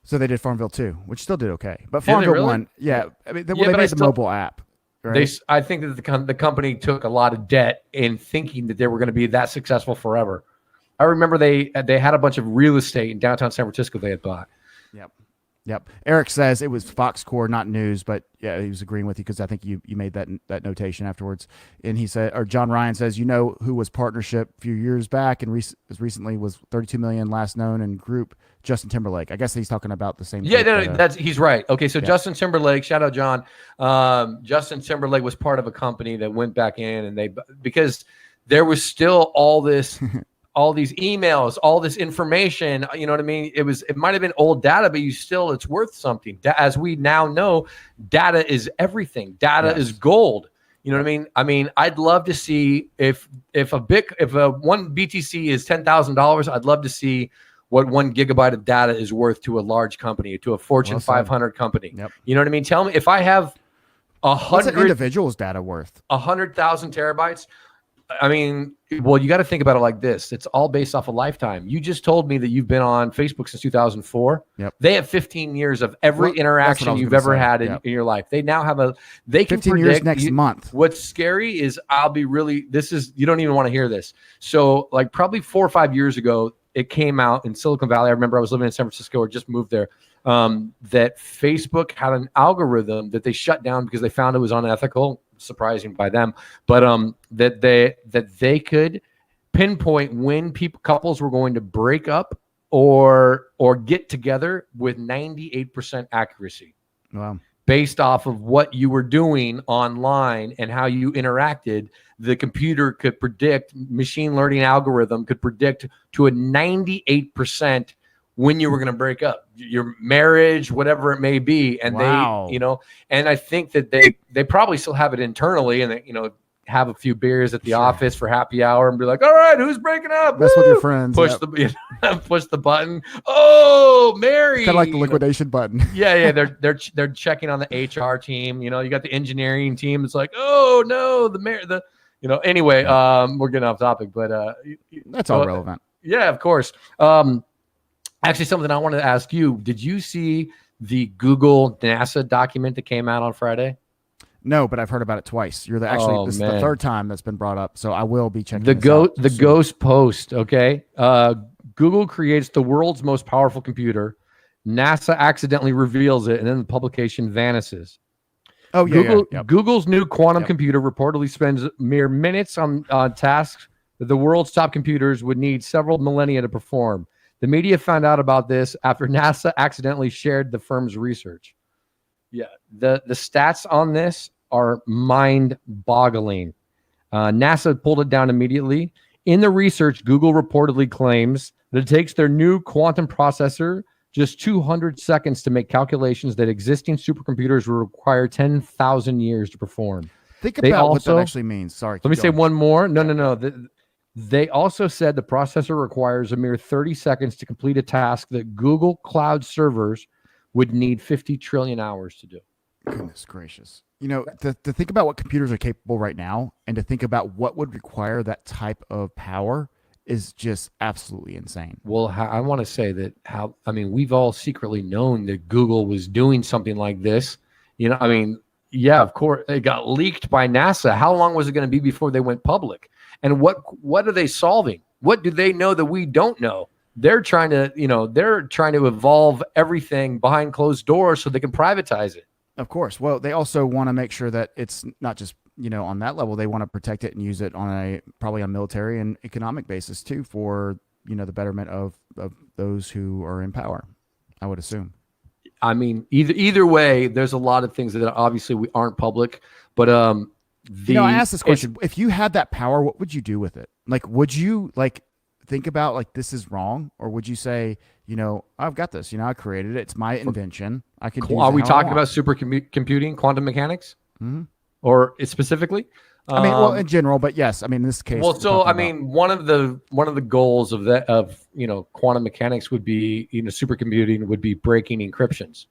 So they did Farmville 2, which still did okay. But Farmville 1, I mean, they made the mobile app. Right? I think that the company took a lot of debt in thinking that they were going to be that successful forever. I remember they had a bunch of real estate in downtown San Francisco they had bought. Yep. Eric says it was Fox Core, not news, but yeah, he was agreeing with you because I think you made that notation afterwards. And he said, or John Ryan says, who was partnership a few years back and as recently was 32 million last known in group Justin Timberlake. I guess he's talking about the same. Yeah, he's right. Okay, so Justin Timberlake, shout out John. Justin Timberlake was part of a company that went back in and because there was still all this. All these emails, all this information, you know what I mean? It might have been old data, but it's worth something. As we now know, data is everything. Data is gold. You know what I mean? I mean, I'd love to see if one BTC is $10,000, I'd love to see what 1 gigabyte of data is worth to a large company, to a Fortune 500 company. Yep. You know what I mean? Tell me if I have 100 What's an individual's data worth? 100,000 terabytes. I mean, well, you got to think about it like this. It's all based off a lifetime. You just told me that you've been on Facebook since 2004. Yep. They have 15 years of every interaction you've ever had in your life. They now have they can 15 predict years next month. What's scary is you don't even want to hear this. So probably 4 or 5 years ago, it came out in Silicon Valley. I remember I was living in San Francisco or just moved there. That Facebook had an algorithm that they shut down because they found it was unethical. Surprising by them, but that they could pinpoint when couples were going to break up or get together with 98% accuracy. Wow. Based off of what you were doing online and how you interacted, the computer could predict, machine learning algorithm could predict to a 98% when you were going to break up, your marriage, whatever it may be. And they, and I think that they probably still have it internally and they, have a few beers at the office for happy hour and be like, all right, who's breaking up? Mess with your friends. Push the button. Oh, Mary. Kind of like the liquidation button. Yeah. They're checking on the HR team. You got the engineering team. It's like, oh no, anyway, we're getting off topic, but that's all relevant. Yeah, of course. Actually, something I wanted to ask you, did you see the Google NASA document that came out on Friday? No, but I've heard about it twice. This is the third time that's been brought up, so I will be checking the Ghost Post, okay? Google creates the world's most powerful computer. NASA accidentally reveals it, and then the publication vanishes. Oh, yeah. Google's new quantum computer reportedly spends mere minutes on tasks that the world's top computers would need several millennia to perform. The media found out about this after NASA accidentally shared the firm's research. Yeah, the stats on this are mind-boggling. NASA pulled it down immediately. In the research, Google reportedly claims that it takes their new quantum processor just 200 seconds to make calculations that existing supercomputers will require 10,000 years to perform. Think about what that actually means. Sorry. Let me say one more. No. They also said the processor requires a mere 30 seconds to complete a task that Google Cloud servers would need 50 trillion hours to do. Goodness gracious. To think about what computers are capable right now and to think about what would require that type of power is just absolutely insane. Well, I want to say that we've all secretly known that Google was doing something like this. Yeah, of course, it got leaked by NASA. How long was it going to be before they went public? And what are they solving? What do they know that we don't know? They're trying to evolve everything behind closed doors so they can privatize it. Of course. Well, they also want to make sure that it's not just on that level. They want to protect it and use it on probably on military and economic basis too for the betterment of those who are in power, I would assume. Either way, there's a lot of things that obviously we aren't public, but I asked this question: if you had that power, what would you do with it? Like, would you think about this is wrong, or would you say, I've got this, I created it, it's my invention, I can do. Are we talking about supercomputing, quantum mechanics, or specifically? In general, but yes, in this case. Well, so one of the goals of quantum mechanics would be supercomputing would be breaking encryptions.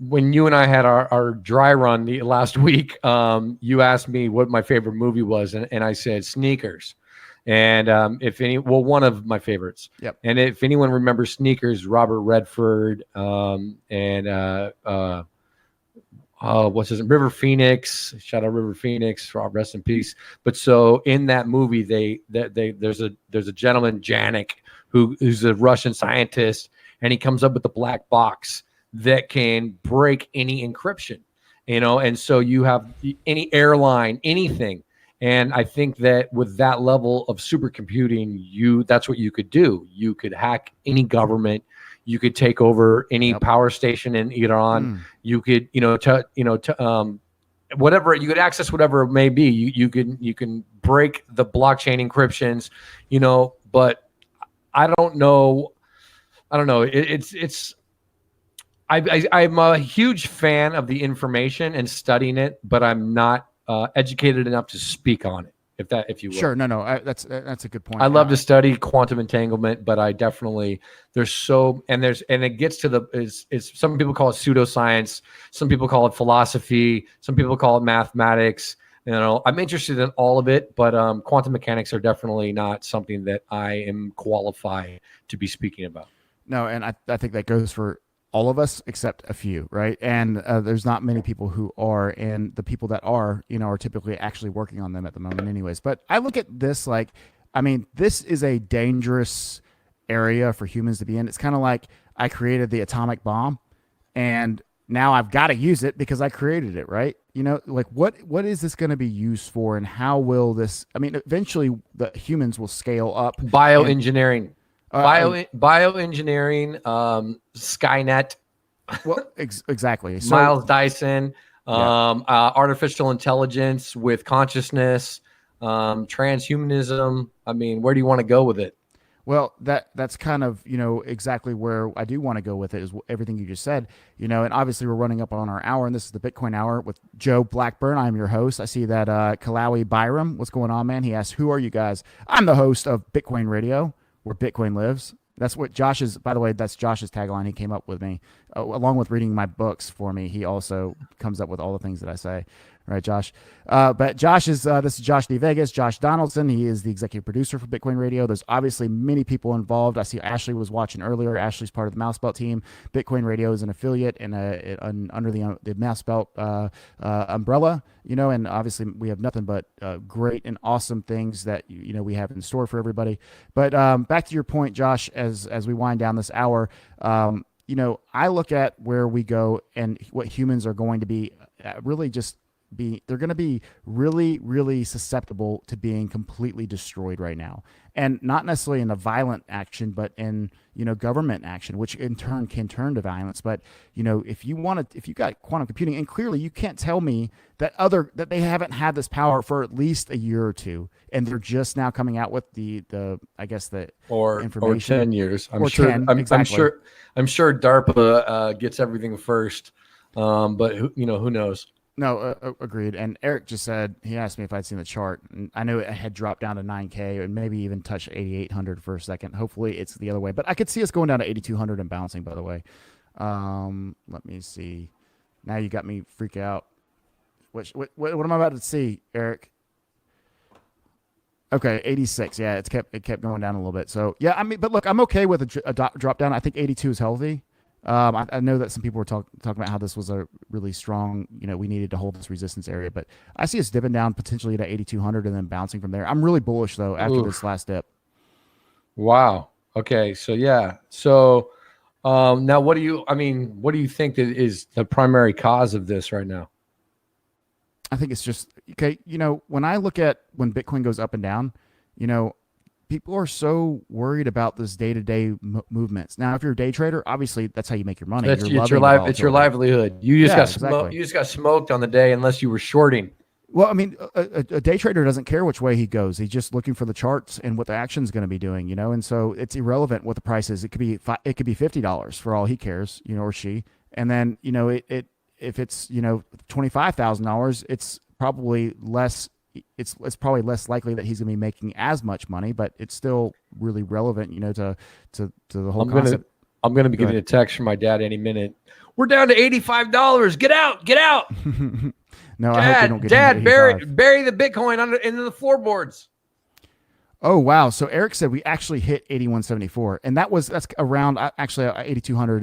When you and I had our dry run last week, you asked me what my favorite movie was, and I said Sneakers. And one of my favorites. Yep. And if anyone remembers Sneakers, Robert Redford, what's his name? River Phoenix. Shout out River Phoenix. Rest in peace. But so in that movie, there's a gentleman, Janik, who's a Russian scientist, and he comes up with the black box that can break any encryption, and so you have any airline, anything. And I think that with that level of supercomputing, that's what you could do. You could hack any government. You could take over any power station in Iran. You could, whatever, you could access whatever it may be. You can break the blockchain encryptions, but I don't know. I'm a huge fan of the information and studying it, but I'm not educated enough to speak on it. If you will. Sure, no, that's a good point. I love to study quantum entanglement, but I definitely and it gets to is some people call it pseudoscience, some people call it philosophy, some people call it mathematics. I'm interested in all of it, but quantum mechanics are definitely not something that I am qualified to be speaking about. No, and I think that goes for all of us except a few, right? And there's not many people who are, and the people that are typically actually working on them at the moment anyways. But I look at this this is a dangerous area for humans to be in. It's kind of like I created the atomic bomb and now I've got to use it because I created it, right? What is this going to be used for, and how will this, eventually the humans will scale up. Bioengineering. Bioengineering, Skynet. Well, exactly. So, Miles Dyson, artificial intelligence with consciousness, transhumanism. Where do you want to go with it? Well, that's kind of, exactly where I do want to go with it, is everything you just said, and obviously we're running up on our hour, and this is the Bitcoin Hour with Joe Blackburn. I'm your host. I see that Kalawi Byram, what's going on, man? He asks, who are you guys? I'm the host of Bitcoin Radio, where Bitcoin lives. That's what Josh's, by the way, that's Josh's tagline. He came up with me, along with reading my books for me. He also comes up with all the things that I say. Right, Josh? But Josh is, this is Josh D. Vegas, Josh Donaldson. He is the executive producer for Bitcoin Radio. There's obviously many people involved. I see Ashley was watching earlier. Ashley's part of the Mouse Belt team. Bitcoin Radio is an affiliate and under the Mouse Belt umbrella, and obviously we have nothing but great and awesome things that, we have in store for everybody. But back to your point, Josh, as we wind down this hour, I look at where we go and what humans are going to be really just they're going to be really, really susceptible to being completely destroyed right now, and not necessarily in a violent action, but in government action, which in turn can turn to violence. But if you got quantum computing, and clearly you can't tell me that they haven't had this power for at least a year or two, and they're just now coming out with the I guess the information, or 10 years. I'm sure. I'm sure DARPA gets everything first, but who knows? No, agreed. And Eric just said, he asked me if I'd seen the chart, and I knew it had dropped down to 9K and maybe even touched 8,800 for a second. Hopefully it's the other way, but I could see us going down to 8,200 and bouncing, by the way. Let me see. Now you got me freak out. What am I about to see, Eric? Okay, 86. Yeah, it kept going down a little bit. So yeah, I mean, but look, I'm okay with a drop down. I think 82 is healthy. I know that some people were talking about how this was a really strong, we needed to hold this resistance area, but I see us dipping down potentially to 8,200 and then bouncing from there. I'm really bullish though after this last dip. Wow. Okay. So yeah. So now what do you think that is the primary cause of this right now? I think it's just, okay, when I look at when Bitcoin goes up and down, people are so worried about this day-to-day movements. Now, if you're a day trader, obviously that's how you make your money. It's your livelihood. You just got smoked on the day unless you were shorting. Well, I mean, a day trader doesn't care which way he goes. He's just looking for the charts and what the action's going to be doing, and so it's irrelevant what the price is. It could be $50 for all he cares, or she. And then, if it's $25,000, it's probably less. It's probably less likely that he's going to be making as much money, but it's still really relevant, to the whole concept. I'm going to be getting a text from my dad any minute. We're down to $85. Get out! No, Dad, I hope we don't get Dad, bury the Bitcoin into the floorboards. Oh wow! So Eric said we actually hit 8174, and that's around. Actually, 8200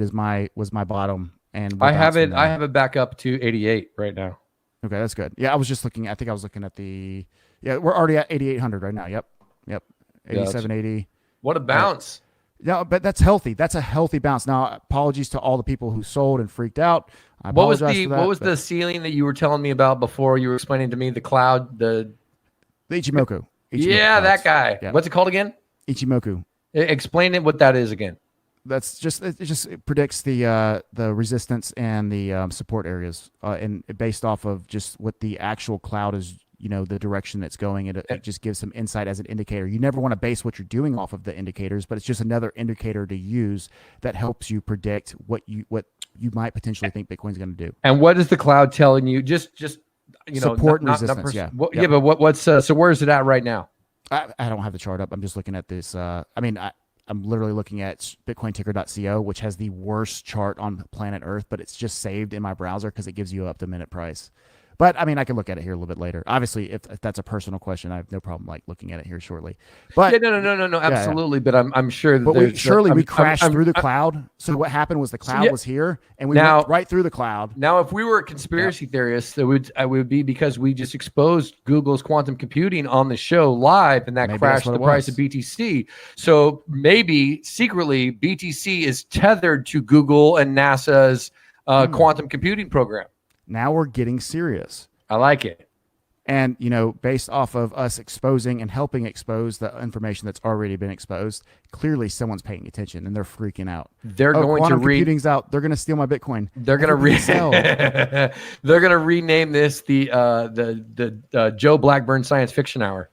was my bottom, and I have it back up to 88 right now. Okay, that's good. Yeah, I was just looking. I think I was looking at we're already at 8,800 right now. Yep. 8780. What a bounce. Yeah, but that's healthy. That's a healthy bounce. Now, apologies to all the people who sold and freaked out. What was the ceiling that you were telling me about before? You were explaining to me the cloud, the Ichimoku. Yeah, that guy. Yeah. What's it called again? Ichimoku. Explain what that is again. That's just it predicts the resistance and the support areas, and based off of just what the actual cloud is, the direction that's going. It just gives some insight as an indicator. You never want to base what you're doing off of the indicators, but it's just another indicator to use that helps you predict what you might potentially think Bitcoin's going to do. And what is the cloud telling you? Just support and resistance. Yeah, but what's so where is it at right now? I don't have the chart up. I'm just looking at this. I'm literally looking at bitcointicker.co, which has the worst chart on planet Earth, but it's just saved in my browser because it gives you up to minute price. But I mean, I can look at it here a little bit later. Obviously, if that's a personal question, I have no problem looking at it here shortly. But yeah, no, absolutely. Yeah. But I'm sure that. But we crashed through the cloud. So what happened was the cloud was here, and we went right through the cloud. Now, if we were conspiracy theorists, it would be because we just exposed Google's quantum computing on the show live, and that crashed the price of BTC. So maybe secretly BTC is tethered to Google and NASA's quantum computing program. Now we're getting serious. I like it. And, based off of us exposing and helping expose the information that's already been exposed, clearly someone's paying attention and they're freaking out. They're going to computing's out. They're going to steal my Bitcoin. They're going to they're going to rename this the Joe Blackburn Science Fiction Hour.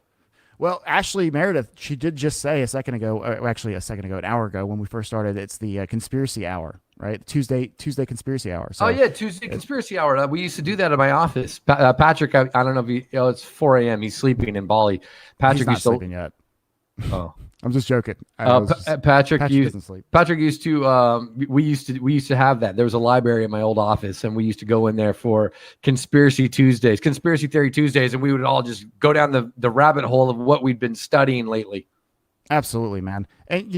Well, Ashley Meredith, she did just say an hour ago when we first started, it's the conspiracy hour, right? Tuesday conspiracy hour. So, Tuesday conspiracy hour. We used to do that at my office. Patrick, I don't know if it's 4 a.m. He's sleeping in Bali. Patrick He's not sleeping yet. Oh, I'm just joking. Patrick doesn't sleep. Patrick used to. We used to have that. There was a library in my old office, and we used to go in there for conspiracy Tuesdays, conspiracy theory Tuesdays, and we would all just go down the rabbit hole of what we'd been studying lately. Absolutely, man. And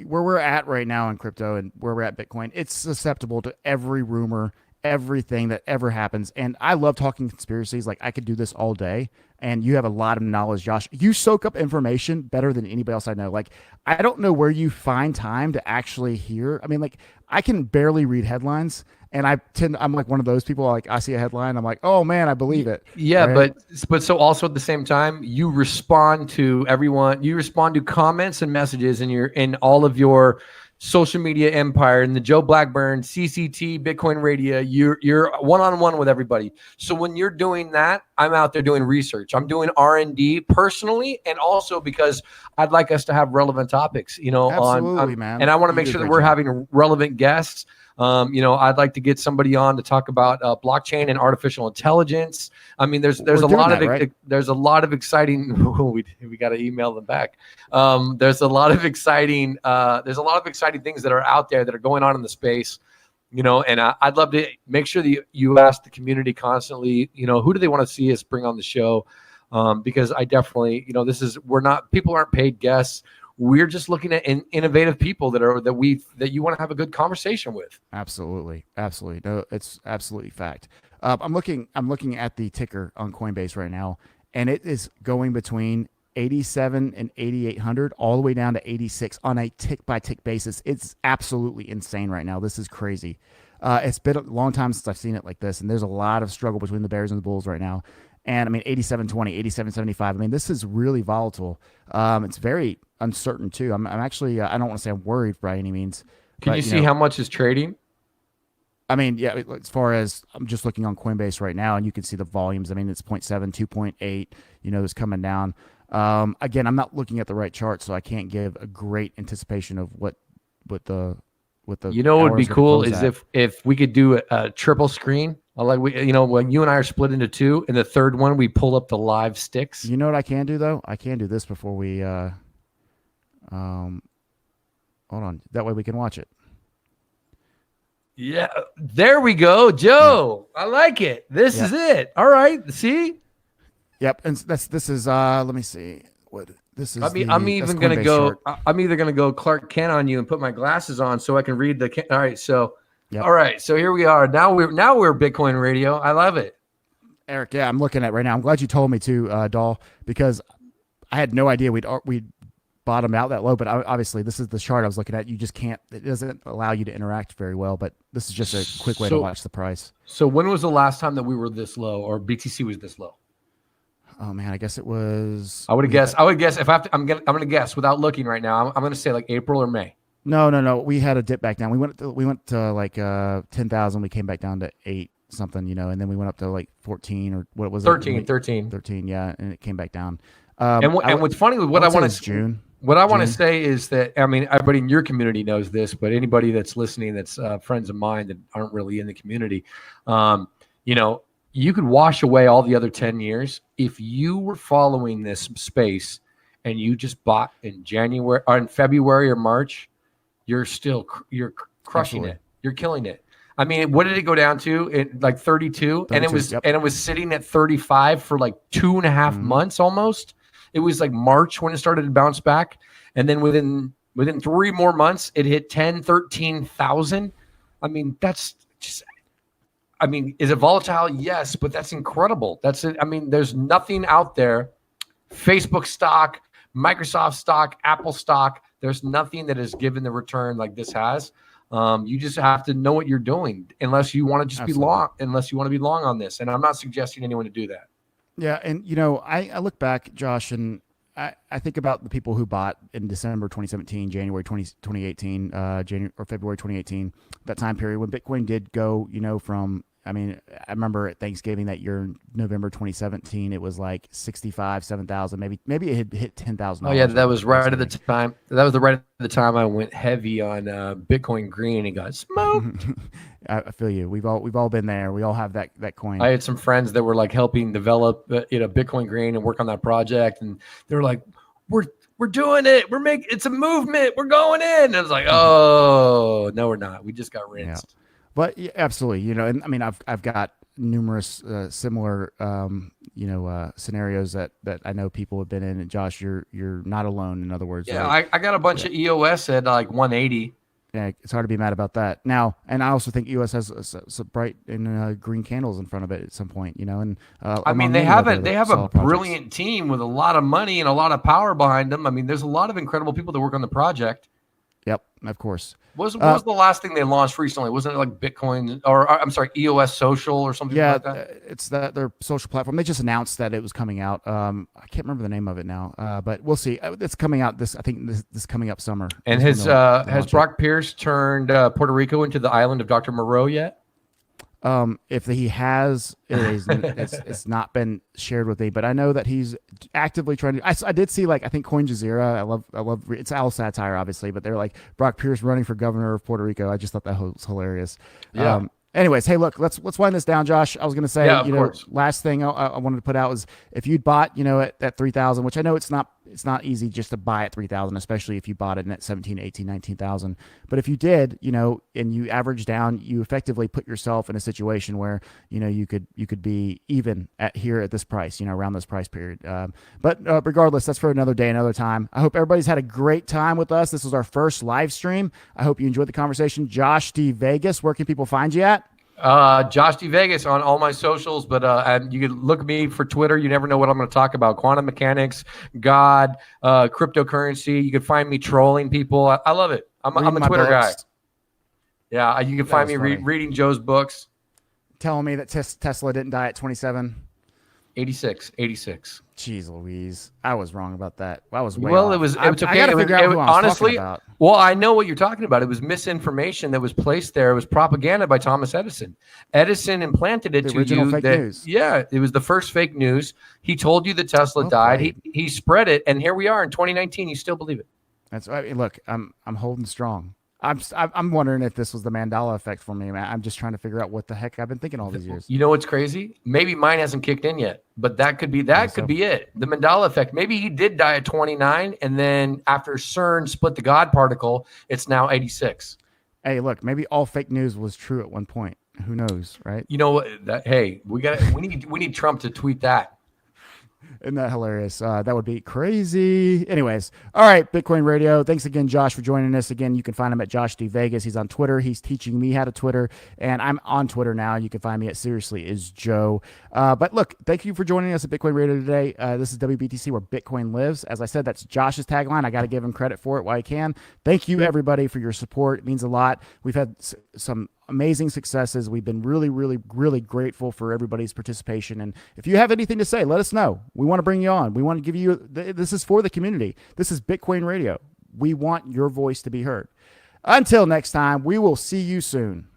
where we're at right now in crypto and where we're at Bitcoin, it's susceptible to every rumor, everything that ever happens. And I love talking conspiracies. Like I could do this all day. And you have a lot of knowledge, Josh. You soak up information better than anybody else I know. Like I don't know where you find time to actually hear. I mean, like I can barely read headlines, and I'm like one of those people. Like I see a headline, I'm like, oh man, I believe it. Yeah, right? but so also at the same time, you respond to everyone. You respond to comments and messages in all of your social media empire and the Joe Blackburn, CCT, Bitcoin Radio. You're one on one with everybody. So when you're doing that, I'm out there doing research. I'm doing R&D personally, and also because I'd like us to have relevant topics. Absolutely, man. And I want to You make do a sure that great we're job. having relevant guests. I'd like to get somebody on to talk about blockchain and artificial intelligence. I mean, there's We're a doing lot that, of right? there's a lot of exciting. We got to email them back. There's a lot of exciting things that are out there that are going on in the space. And I'd love to make sure that you ask the community constantly. Who do they want to see us bring on the show? Because I definitely, people aren't paid guests. We're just looking at innovative people that you want to have a good conversation with. Absolutely. No, it's absolutely fact. I'm looking at the ticker on Coinbase right now, and it is going between 87 and 8,800 all the way down to 86 on a tick by tick basis. It's absolutely insane right now. This is crazy. It's been a long time since I've seen it like this, and there's a lot of struggle between the bears and the bulls right now. And I mean, 87.20, 87.75. I mean, this is really volatile. It's very uncertain too. I'm actually, I don't want to say I'm worried by any means. Can you see how much is trading? I mean, yeah, as far as I'm just looking on Coinbase right now, and you can see the volumes. I mean, it's 0.7, 2.8, it's coming down. Again, I'm not looking at the right chart, so I can't give a great anticipation of what the what what would be cool is if we could do a triple screen. Like when you and I are split into two, and the third one we pull up the live sticks. You know what I can do though? I can do this before we hold on. That way we can watch it. Yeah, there we go, Joe. Yeah. I like it. This is it. All right. See? Yep. And this is let me see. What this is. I'm even gonna go. I'm either gonna go Clark Kent on you and put my glasses on so I can read the. All right. So. Yep. All right. So here we are. Now we're Bitcoin Radio. I love it. Eric, yeah, I'm looking at it right now. I'm glad you told me to, Dahl, because I had no idea we'd bottomed out that low. But obviously, this is the chart I was looking at. You just can't. It doesn't allow you to interact very well. But this is just a quick way to watch the price. So when was the last time that we were this low, or BTC was this low? Oh man, I guess it was. I would guess if I'm gonna guess without looking right now. I'm gonna say like April or May. No. We had a dip back down. We went to like 10,000. We came back down to 8 something, and then we went up to like 14 or what was 13, it? 13, yeah, and it came back down. And what's funny with what I want to June. What I want to say is that, I mean, everybody in your community knows this, but anybody that's listening that's friends of mine that aren't really in the community, you could wash away all the other 10 years if you were following this space and you just bought in January or in February or March. You're crushing Absolutely. it. You're killing it. I mean, what did it go down to? Like 32, and it was sitting at 35 for like 2.5 months almost. It was like March when it started to bounce back, and then within 3 more months, it hit 10, 13,000. I mean, that's just. I mean, is it volatile? Yes, but that's incredible. That's it. I mean, there's nothing out there. Facebook stock, Microsoft stock, Apple stock. There's nothing that has given the return like this has. You just have to know what you're doing, unless you want to just Absolutely. be long. Unless you want to be long on this, and I'm not suggesting anyone to do that. Yeah, and I look back, Josh, and I think about the people who bought in December 2017, January 2018, January or February 2018, that time period when Bitcoin did go, from. I mean, I remember at Thanksgiving that year, November 2017, it was like 65, 7,000, maybe it had hit 10,000. Oh yeah, that was right at the time. That was right at the time I went heavy on Bitcoin Green and got smoked. I feel you. We've all been there. We all have that coin. I had some friends that were like helping develop, Bitcoin Green and work on that project, and they were like, "We're doing it. It's a movement. We're going in." And I was like, "Oh no, we're not. We just got rinsed." Yeah. But yeah, absolutely, and I mean, I've got numerous similar, scenarios that I know people have been in. And Josh, you're not alone. In other words, yeah, right? I got a bunch of EOS at like 180. Yeah, it's hard to be mad about that. Now, and I also think EOS has some bright and green candles in front of it at some point, and I mean, among many other they have a solid projects. brilliant team with a lot of money and a lot of power behind them. I mean, there's a lot of incredible people that work on the project. Yep, of course. What was the last thing they launched recently? Wasn't it like Bitcoin or I'm sorry, EOS Social or something like that? It's their social platform. They just announced that it was coming out. I can't remember the name of it now, but we'll see. It's coming out this coming up summer. And has Brock Pierce turned Puerto Rico into the island of Dr. Moreau yet? If he has, it's not been shared with me, but I know that he's actively trying to. I did see, like, I think Coin Jazeera. I love it's all satire, obviously, but they're like Brock Pierce running for governor of Puerto Rico. I just thought that was hilarious. Yeah. Anyways, hey, look, let's wind this down, Josh. I was going to say, course. last thing I wanted to put out was if you'd bought, at 3,000, which I know it's not easy just to buy at 3,000, especially if you bought it at 17, 18, 19,000. But if you did, and you average down, you effectively put yourself in a situation where, you could be even at this price, around this price period. But regardless, that's for another day, another time. I hope everybody's had a great time with us. This was our first live stream. I hope you enjoyed the conversation. Josh D. Vegas, where can people find you at? Josh D. Vegas on all my socials, but and you can look at me for Twitter. You never know what I'm going to talk about. Quantum mechanics, God, cryptocurrency. You can find me trolling people. I love it. I'm a Twitter guy. Yeah, you can find me reading Joe's books. Telling me that Tesla didn't die at 27. 86. Jeez Louise. I was wrong about that. I was way well, off. it was okay. I gotta figure out who I was honestly, talking about. Well, I know what you're talking about. It was misinformation that was placed there. It was propaganda by Thomas Edison. Edison implanted it to you. Fake news. Yeah, it was the first fake news. He told you that Tesla died. He spread it, and here we are in 2019. You still believe it. That's right. Look, I'm holding strong. I'm wondering if this was the Mandela effect for me, man. I'm just trying to figure out what the heck I've been thinking all these years. You know what's crazy? Maybe mine hasn't kicked in yet, but that could be it. The Mandela effect. Maybe he did die at 29, and then after CERN split the God particle, it's now 86. Hey, look, maybe all fake news was true at one point. Who knows, right? You know what? Hey, we need Trump to tweet that. Isn't that hilarious? That would be crazy. Anyways, all right, Bitcoin Radio. Thanks again, Josh, for joining us. Again, you can find him at Josh D. Vegas. He's on Twitter. He's teaching me how to Twitter, and I'm on Twitter now. You can find me at Seriously Is Joe. But look, thank you for joining us at Bitcoin Radio today. This is WBTC, where Bitcoin lives. As I said, that's Josh's tagline. I got to give him credit for it while I can. Thank you, everybody, for your support. It means a lot. We've had some amazing successes. We've been really, really, really grateful for everybody's participation. And if you have anything to say, let us know. We want to bring you on. We want to give you, this is for the community. This is Bitcoin Radio. We want your voice to be heard. Until next time, we will see you soon.